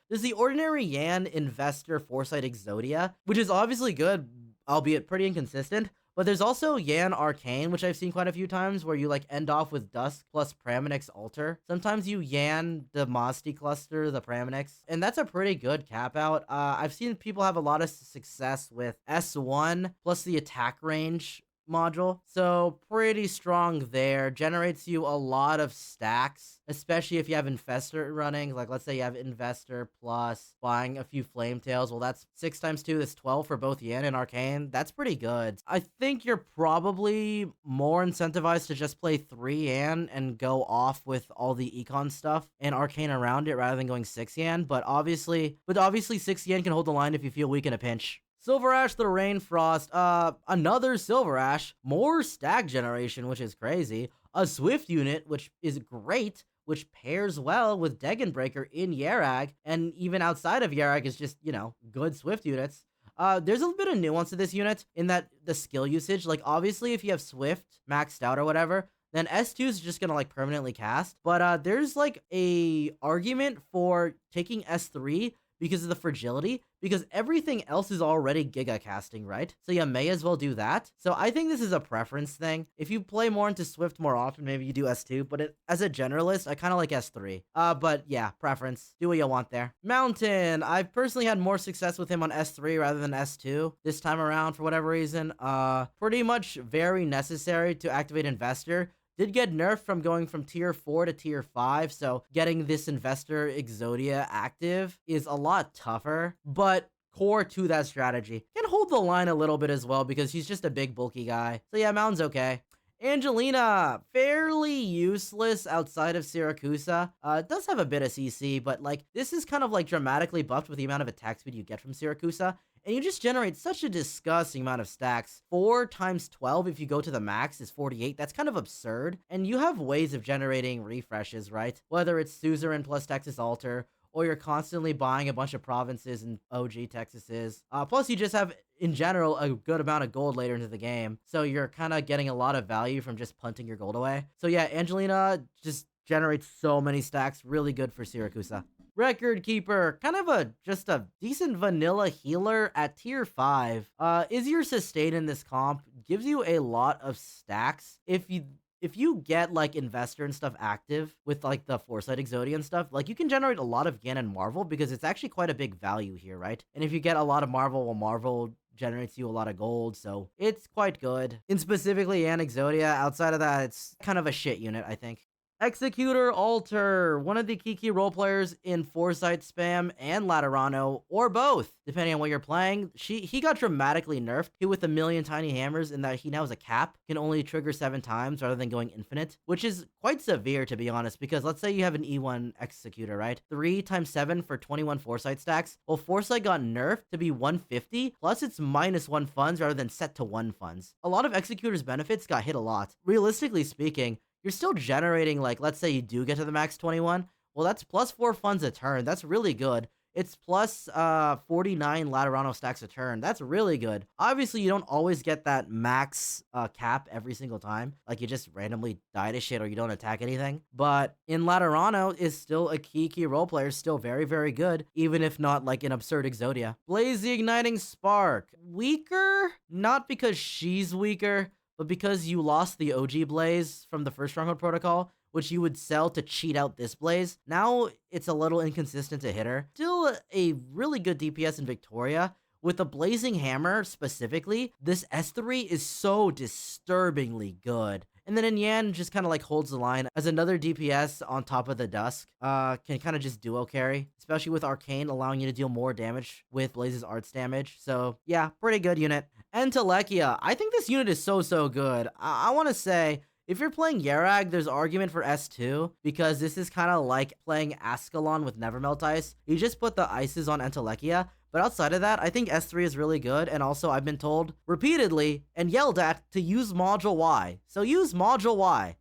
Speaker 1: there's the Ordinary Yan Investor Foresight Exodia, which is obviously good, albeit pretty inconsistent. But there's also Yan Arcane, which I've seen quite a few times, where you like end off with Dusk plus Praminix Alter. Sometimes you Yan the Mosti cluster, the Praminix, and that's a pretty good cap out. I've seen people have a lot of success with S1 plus the attack range module, so pretty strong there. Generates you a lot of stacks, especially if you have Infestor running. Like, let's say you have Investor plus buying a few Flame Tails. Well, that's 6 times 2 is 12 for both Yan and Arcane. That's pretty good. I think you're probably more incentivized to just play 3 Yan and go off with all the Econ stuff and Arcane around it rather than going 6 Yan, but obviously 6 Yan can hold the line if you feel weak in a pinch. Silver Ash the Rainfrost, another Silver Ash, more stack generation, which is crazy, a Swift unit, which is great, which pairs well with Degenbreaker in Yerag, and even outside of Yerag is just, you know, good Swift units. There's a bit of nuance to this unit in that the skill usage, like obviously if you have Swift maxed out or whatever, then S2 is just gonna like permanently cast, but there's like a argument for taking S3 because of the fragility, because everything else is already giga casting, right? So you may as well do that. So I think this is a preference thing. If you play more into Swift more often, maybe you do S2, but as a generalist, I kind of like S3. But yeah, preference. Do what you want there. Mountain. I've personally had more success with him on S3 rather than S2 this time around for whatever reason. Pretty much very necessary to activate Investor. Did get nerfed from going from tier 4 to tier 5, so getting this Investor Exodia active is a lot tougher, but core to that strategy. Can hold the line a little bit as well because he's just a big bulky guy. So yeah, Mountain's okay. Angelina, fairly useless outside of Siracusa. Does have a bit of CC, but like this is kind of like dramatically buffed with the amount of attack speed you get from Siracusa. And you just generate such a disgusting amount of stacks. 4 times 12 if you go to the max is 48. That's kind of absurd. And you have ways of generating refreshes, right? Whether it's Suzerain plus Texas Alter, or you're constantly buying a bunch of provinces and OG Texases. Plus, you just have, in general, a good amount of gold later into the game. So you're kind of getting a lot of value from just punting your gold away. So yeah, Angelina just generates so many stacks. Really good for Siracusa. Record Keeper, kind of just a decent vanilla healer at tier 5. Is your sustain in this comp, gives you a lot of stacks. If you get like Investor and stuff active with like the Foresight Exodia and stuff, like you can generate a lot of Ganon Marvel because it's actually quite a big value here, right? And if you get a lot of Marvel, well, Marvel generates you a lot of gold, so it's quite good. And specifically and Exodia, outside of that, it's kind of a shit unit, I think. Executor Alter, one of the key role players in Foresight Spam and Laterano, or both, depending on what you're playing. He got dramatically nerfed. Hit with a million tiny hammers in that he now has a cap, can only trigger 7 times rather than going infinite, which is quite severe to be honest, because let's say you have an E1 Executor, right? 3 times 7 for 21 Foresight stacks. Well, Foresight got nerfed to be 150, plus it's -1 funds rather than set to 1 funds. A lot of Executor's benefits got hit a lot. Realistically speaking, you're still generating, like, let's say you do get to the max 21. Well, that's plus 4 funds a turn. That's really good. It's plus 49 Laterano stacks a turn. That's really good. Obviously, you don't always get that max cap every single time. Like, you just randomly die to shit or you don't attack anything. But in Laterano is still a key role player. Still very, very good. Even if not, like, an absurd Exodia. Blaze the Igniting Spark. Weaker? Not because she's weaker, but because you lost the OG Blaze from the first Stronghold Protocol, which you would sell to cheat out this Blaze. Now it's a little inconsistent to hit her. Still a really good DPS in Victoria. With the Blazing Hammer specifically, this S3 is so disturbingly good. And then in Yan just kind of like holds the line as another DPS on top of the Dusk. Can kind of just duo carry, especially with Arcane allowing you to deal more damage with Blaze's arts damage. So yeah, pretty good unit. And Telekia, I think this unit is so good. I want to say, if you're playing Yarag, there's argument for S2, because this is kind of like playing Ascalon with Nevermelt Ice. You just put the ices on Entelekia, but outside of that, I think S3 is really good, and also I've been told repeatedly and yelled at to use Module Y. So use Module Y.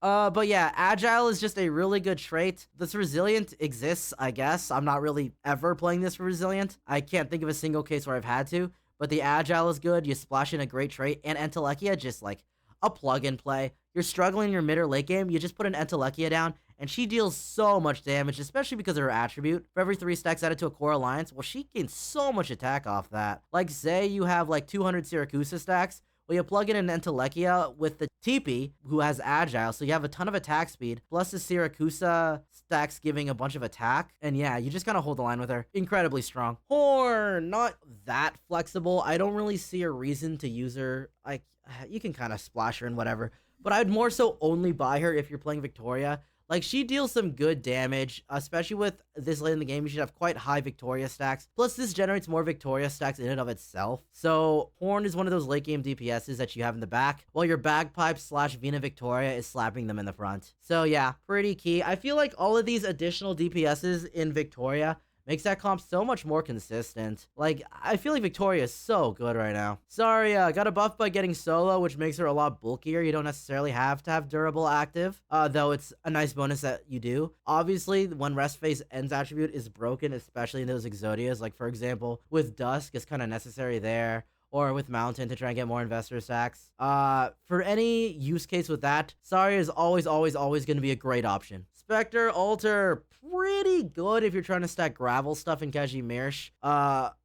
Speaker 1: But yeah, Agile is just a really good trait. This Resilient exists, I guess. I'm not really ever playing this for Resilient. I can't think of a single case where I've had to, but the Agile is good. You splash in a great trait, and Entelekia just like a plug-and play. You're struggling in your mid or late game, you just put an Entelekia down, and she deals so much damage, especially because of her attribute. For every 3 stacks added to a core alliance, well, she gains so much attack off that. Like, say you have like 200 Siracusa stacks, well, you plug in an Entelekia with the TP, who has Agile, so you have a ton of attack speed, plus the Siracusa stacks giving a bunch of attack, and yeah, you just kind of hold the line with her. Incredibly strong. Horn, not that flexible. I don't really see a reason to use her. Like, you can kind of splash her and whatever, but I'd more so only buy her if you're playing Victoria. Like, she deals some good damage, especially with this late in the game. You should have quite high Victoria stacks. Plus, this generates more Victoria stacks in and of itself. So, Horn is one of those late game DPSs that you have in the back, while your Bagpipe / Vina Victoria is slapping them in the front. So yeah, pretty key. I feel like all of these additional DPSs in Victoria makes that comp so much more consistent. Like, I feel like Victoria is so good right now. Zarya got a buff by getting solo, which makes her a lot bulkier. You don't necessarily have to have durable active, though it's a nice bonus that you do. Obviously, when Rest Phase Ends attribute is broken, especially in those Exodias, like for example, with Dusk, it's kind of necessary there, or with Mountain to try and get more investor stacks. For any use case with that, Zarya is always going to be a great option. Spectre Alter, pretty good if you're trying to stack gravel stuff in Kazimierz.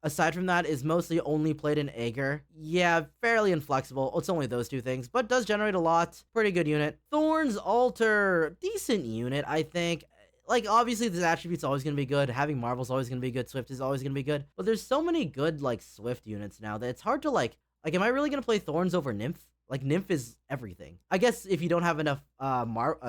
Speaker 1: Aside from that, is mostly only played in Aegir. Yeah, fairly inflexible. It's only those 2 things, but does generate a lot. Pretty good unit. Thorns Alter, decent unit, I think. Like, obviously, this attribute's always going to be good. Having Marvel's always going to be good. Swift is always going to be good. But there's so many good, like, Swift units now that it's hard to, like, am I really going to play Thorns over Nymph? Like, Nymph is everything. I guess if you don't have enough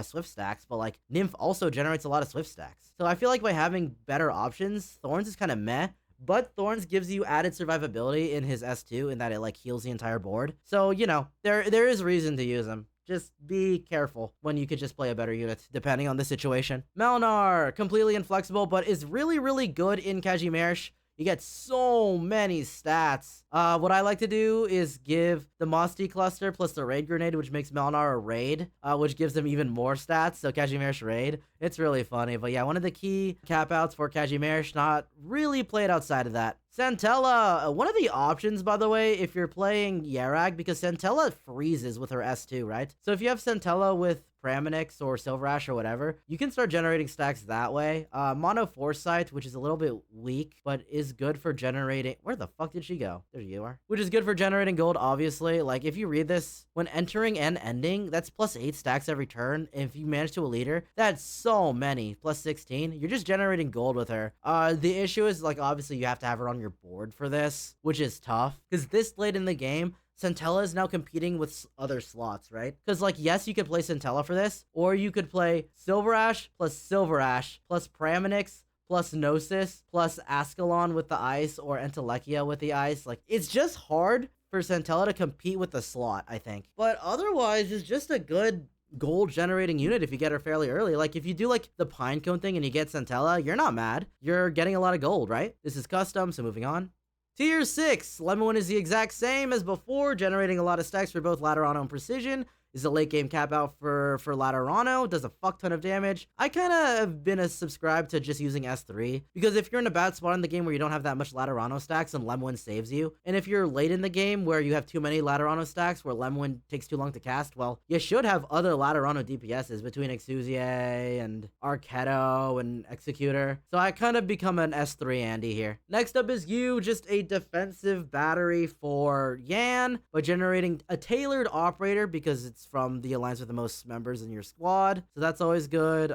Speaker 1: Swift stacks, but, like, Nymph also generates a lot of Swift stacks. So I feel like by having better options, Thorns is kind of meh. but Thorns gives you added survivability in his S2 in that it like heals the entire board. So, you know, there is reason to use him. Just be careful when you could just play a better unit, depending on the situation. Melnar, completely inflexible, but is really, really good in Kazimierz. You get so many stats. What I like to do is give the Mosti Cluster plus the Raid Grenade, which makes Melnar a Raid, which gives them even more stats. So Kazimierz Raid. It's really funny. But yeah, one of the key cap outs for Kazimierz, not really played outside of that. Centella, one of the options, by the way, if you're playing Yerag, because Centella freezes with her S2, right? So if you have Centella with Praminix or Silver Ash or whatever, you can start generating stacks that way. Mono Foresight, which is a little bit weak, but is good for generating... Where the fuck did she go? There you are. Which is good for generating gold, obviously. Like, if you read this, when entering and ending, that's +8 stacks every turn. If you manage to a leader, that's so many. +16. You're just generating gold with her. The issue is, like, obviously you have to have her on your board for this, which is tough. Because this late in the game, Centella is now competing with other slots, right? Because, like, yes, you could play Centella for this, or you could play Silver Ash plus Praminix plus Gnosis plus Ascalon with the ice or Entelekia with the ice. Like, it's just hard for Centella to compete with the slot, I think. But otherwise, it's just a good gold generating unit if you get her fairly early. Like, if you do like the Pinecone thing and you get Centella, you're not mad. You're getting a lot of gold, right? This is custom, so moving on. Tier 6, Lemon is the exact same as before, generating a lot of stacks for both Laterano and Precision. Is a late game cap out for Laterano, does a fuck ton of damage. I kind of have been subscribed to just using S3, because if you're in a bad spot in the game where you don't have that much Laterano stacks and Lemon saves you, and if you're late in the game where you have too many Laterano stacks where Lemon takes too long to cast, well, you should have other Laterano DPSs between Exusier and Arketo and Executor. So I kind of become an S3 Andy here. Next up is you, just a defensive battery for Yan, by generating a tailored operator because it's from the alliance with the most members in your squad, so that's always good.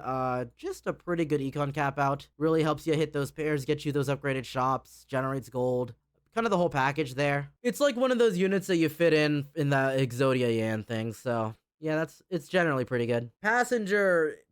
Speaker 1: Just a pretty good econ cap out. Really helps you hit those pairs, get you those upgraded shops, generates gold, kind of the whole package there. It's like one of those units that you fit in the Exodia Yan thing, so yeah, it's generally pretty good.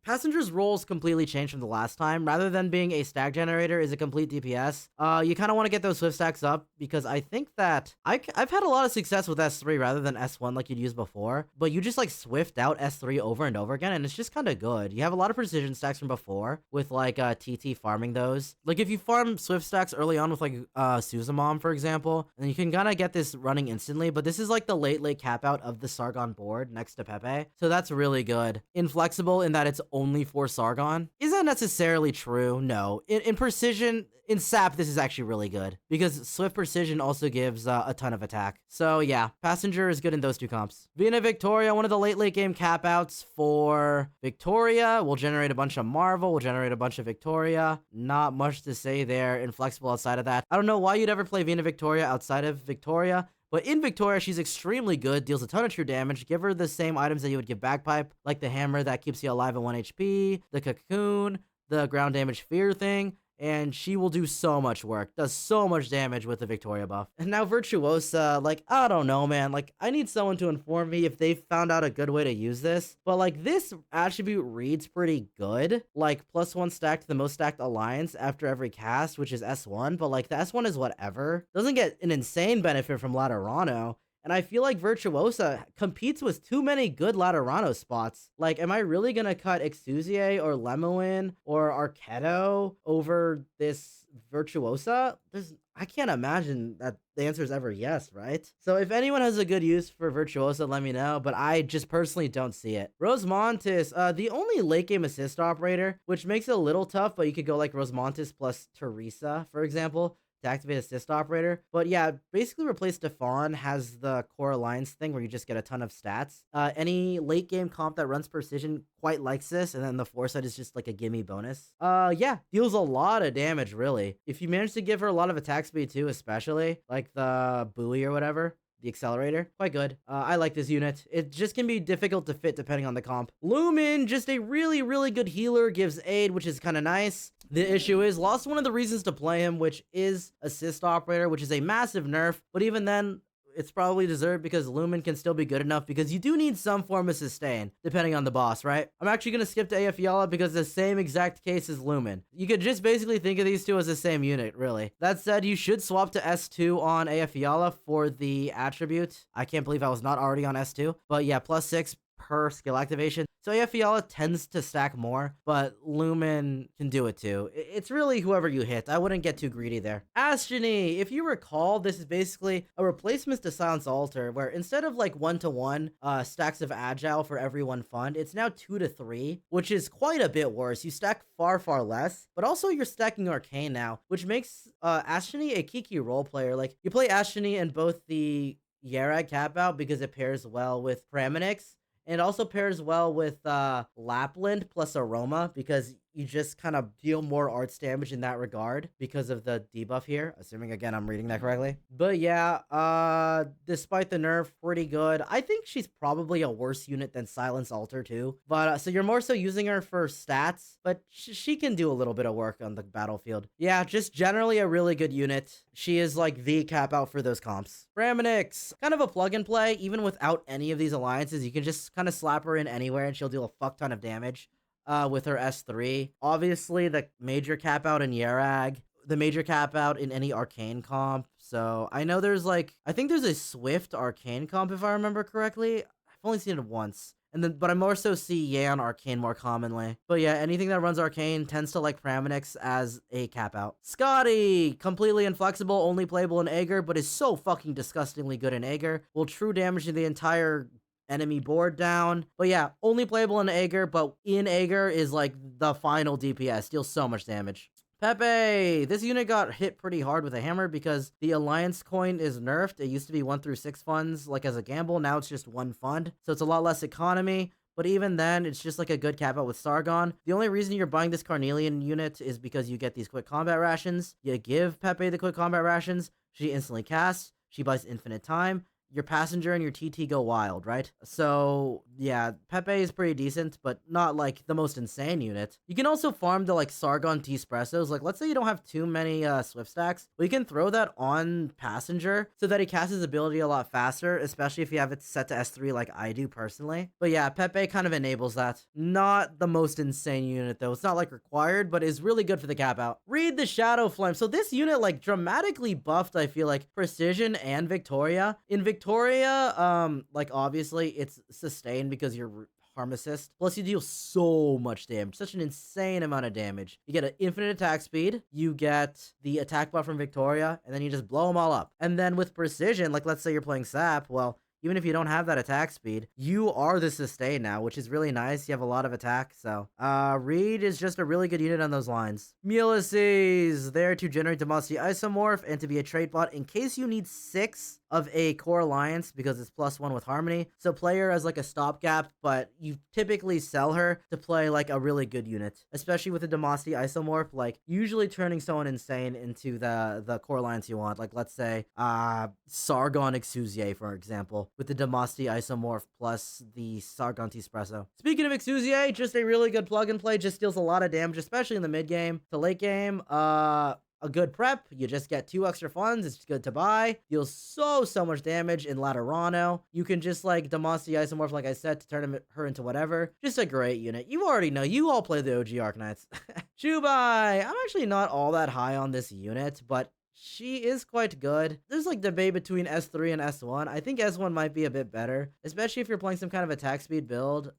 Speaker 1: Passenger's roles completely changed from the last time. Rather than being a stack generator, is a complete DPS. You kind of want to get those swift stacks up, because I think that I've had a lot of success with S3 rather than S1 like you'd use before. But you just like swift out S3 over and over again, and it's just kind of good. You have a lot of precision stacks from before with like TT farming those. Like if you farm swift stacks early on with like Suzamon, for example, then you can kind of get this running instantly. But this is like the late cap out of the Sargon board next to Pepe, so that's really good. Inflexible in that it's only for Sargon. Is that necessarily true? No. In precision, in SAP, this is actually really good, because Swift Precision also gives a ton of attack. So yeah, Passenger is good in those two comps. Vina Victoria, one of the late game cap outs for Victoria. We'll generate a bunch of Marvel, we'll generate a bunch of Victoria. Not much to say there. Inflexible outside of that. I don't know why you'd ever play Vina Victoria outside of Victoria, but in Victoria, she's extremely good, deals a ton of true damage. Give her the same items that you would give Bagpipe, like the hammer that keeps you alive at 1 HP, the cocoon, the ground damage fear thing, and she will do so much work, does so much damage with the Victoria buff. And now Virtuosa, like, I don't know, man. Like, I need someone to inform me if they found out a good way to use this. But, like, this attribute reads pretty good. Like, +1 stack to the most stacked alliance after every cast, which is S1. But, like, the S1 is whatever. Doesn't get an insane benefit from Laterano. And I feel like Virtuosa competes with too many good Laterano spots. Like, am I really gonna cut Exusier or Lemoin or Arketo over this Virtuosa? I can't imagine that the answer is ever yes, right? So if anyone has a good use for Virtuosa, let me know, but I just personally don't see it. Rosemontis, the only late game assist operator, which makes it a little tough, but you could go like Rosemontis plus Teresa, for example, to activate assist operator. But yeah, basically replace Stefan, has the core alliance thing where you just get a ton of stats. Any late game comp that runs precision quite likes this, and then the foresight is just like a gimme bonus. Yeah, deals a lot of damage, really. If you manage to give her a lot of attack speed too, especially like the buoy or whatever, the accelerator, quite good. I like this unit. It just can be difficult to fit depending on the comp. Lumen, just a really good healer, gives aid, which is kind of nice. The issue is, lost one of the reasons to play him, which is assist operator, which is a massive nerf, but even then, it's probably deserved because Lumen can still be good enough because you do need some form of sustain depending on the boss, right? I'm actually going to skip to AF Yala because the same exact case as Lumen. You could just basically think of these two as the same unit, really. That said, you should swap to S2 on AF Yala for the attribute. I can't believe I was not already on S2, but yeah, +6 per skill activation. So AF Yala tends to stack more, but Lumen can do it too. It's really whoever you hit. I wouldn't get too greedy there. Astrony, if you recall, this is basically a replacement to Silence Altar, where instead of like 1-to-1 stacks of Agile for every one fund, it's now 2-to-3, which is quite a bit worse. You stack far less, but also you're stacking Arcane now, which makes Astrony a key role player. Like, you play Astrony in both the Yerag cap out because it pairs well with Praminix, and it also pairs well with Lapland plus Aroma because you just kind of deal more arts damage in that regard because of the debuff here, assuming again I'm reading that correctly. But yeah, despite the nerf, pretty good. I think she's probably a worse unit than Silence Altar too. But so you're more so using her for stats, but she can do a little bit of work on the battlefield. Yeah, just generally a really good unit. She is like the cap out for those comps. Praminix, kind of a plug and play. Even without any of these alliances, you can just kind of slap her in anywhere and she'll do a fuck ton of damage. With her S3. Obviously, the major cap out in Yerag, the major cap out in any arcane comp. So I know there's like, I think there's a Swift arcane comp if I remember correctly. I've only seen it once. But I more so see Yan Arcane more commonly. But yeah, anything that runs Arcane tends to like Praminix as a cap out. Scotty, completely inflexible, only playable in Aegir, but is so fucking disgustingly good in Aegir. Will true damage the entire enemy board down. But yeah, only playable in Aegir, but in Aegir is like the final DPS. Deals so much damage. Pepe! This unit got hit pretty hard with a hammer because the Alliance coin is nerfed. It used to be 1-6 funds, like as a gamble. Now it's just 1 fund. So it's a lot less economy. But even then, it's just like a good cap out with Sargon. The only reason you're buying this Carnelian unit is because you get these quick combat rations. You give Pepe the quick combat rations. She instantly casts. She buys infinite time. Your passenger and your TT go wild, right? So yeah, Pepe is pretty decent, but not like the most insane unit. You can also farm the like Sargon T-Spressos. Like, let's say you don't have too many Swift stacks, but you can throw that on passenger so that he casts his ability a lot faster, especially if you have it set to S3 like I do personally. But yeah, Pepe kind of enables that. Not the most insane unit though. It's not like required, but is really good for the cap out. Read the Shadow Flame. So this unit like dramatically buffed, I feel like, Precision and Victoria. In Victoria, like obviously it's sustained because you're harm assist. Plus you deal so much damage, such an insane amount of damage. You get an infinite attack speed, you get the attack buff from Victoria, and then you just blow them all up. And then with Precision, like let's say you're playing Sap, well, even if you don't have that attack speed, you are the sustain now, which is really nice. You have a lot of attack, so Reed is just a really good unit on those lines. Ulysses, there to generate Demacia Isomorph and to be a trade bot in case you need 6 of a core alliance because it's +1 with Harmony. So play her as like a stopgap, but you typically sell her to play like a really good unit, especially with the Demacia Isomorph, like usually turning someone insane into the core alliance you want. Like let's say Sargon Exusier, for example, with the Demacia Isomorph plus the Sargon T-Spresso. Speaking of Exusier, just a really good plug and play, just deals a lot of damage, especially in the mid game to late game. A good prep, you just get 2 extra funds, it's good to buy, deals so much damage in Laterano. You can just like Demacia Isomorph, like I said, to turn her into whatever. Just a great unit. You already know, you all play the OG Arknights. Chubai, I'm actually not all that high on this unit, but she is quite good. There's like debate between S3 and S1. I think S1 might be a bit better, especially if you're playing some kind of attack speed build,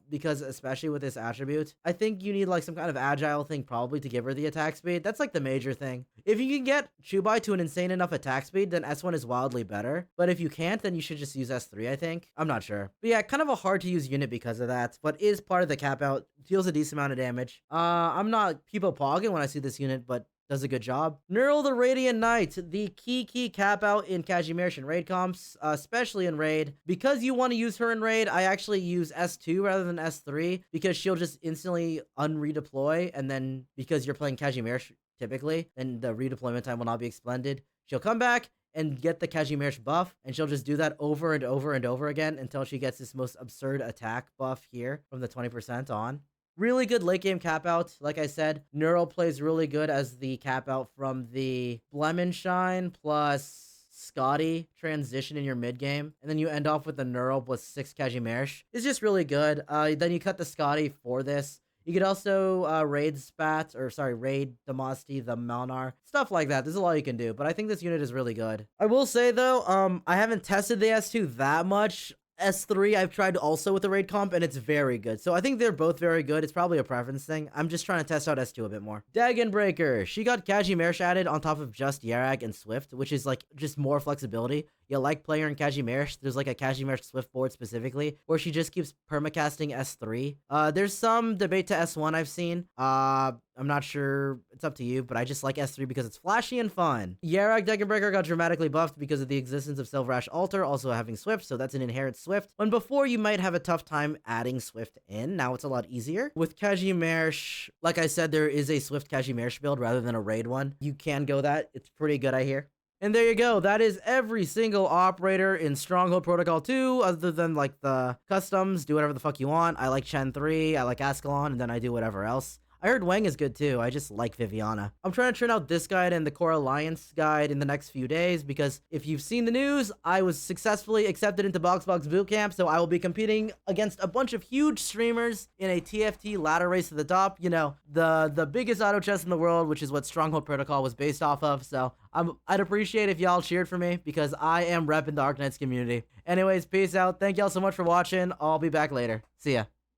Speaker 1: because especially with this attribute, I think you need like some kind of agile thing probably to give her the attack speed. That's like the major thing. If you can get Chubai to an insane enough attack speed, then S1 is wildly better. But if you can't, then you should just use S3, I think. I'm not sure. But yeah, kind of a hard to use unit because of that, but is part of the cap out, deals a decent amount of damage. I'm not people pogging when I see this unit, but does a good job. Neural the Radiant Knight, the key cap out in Kazimierz and raid comps, especially in raid. Because you want to use her in raid, I actually use S2 rather than S3 because she'll just instantly unredeploy, and then because you're playing Kazimierz typically, then the redeployment time will not be expended. She'll come back and get the Kazimierz buff, and she'll just do that over and over and over again until she gets this most absurd attack buff here from the 20% on. Really good late game cap out. Like I said, Neural plays really good as the cap out from the Blemenshine plus Scotty transition in your mid game, and then you end off with the Neural plus 6 Kazimierz. It's just really good. Then you cut the Scotty for this. You could also raid Demosty, the Malnar, stuff like that. There's a lot you can do, but I think this unit is really good. I will say though, I haven't tested the S2 that much. S3 I've tried also with the raid comp, and it's very good. So I think they're both very good. It's probably a preference thing. I'm just trying to test out S2 a bit more. Dagon Breaker. She got Kazimierz added on top of just Yarag and Swift, which is like just more flexibility. You like player in Kazimierz. There's like a Kazimierz Swift board specifically where she just keeps permacasting S3. There's some debate to S1 I've seen. I'm not sure. It's up to you, but I just like S3 because it's flashy and fun. Yarag Dagonbreaker got dramatically buffed because of the existence of Silverash Altar, also having Swift, so that's an inherent Swift. When before you might have a tough time adding Swift in, now it's a lot easier. With Kazimierz, like I said, there is a Swift Kazimierz build rather than a raid one. You can go that. It's pretty good, I hear. And there you go. That is every single operator in Stronghold Protocol 2, other than like the customs. Do whatever the fuck you want. I like Chen 3, I like Ascalon, and then I do whatever else. I heard Wang is good too. I just like Viviana. I'm trying to churn out this guide and the Core Alliance guide in the next few days because if you've seen the news, I was successfully accepted into Boxbox Bootcamp, so I will be competing against a bunch of huge streamers in a TFT ladder race to the top. You know, the biggest auto chess in the world, which is what Stronghold Protocol was based off of. So I'd appreciate if y'all cheered for me because I am repping the Arknight's community. Anyways, peace out. Thank y'all so much for watching. I'll be back later. See ya.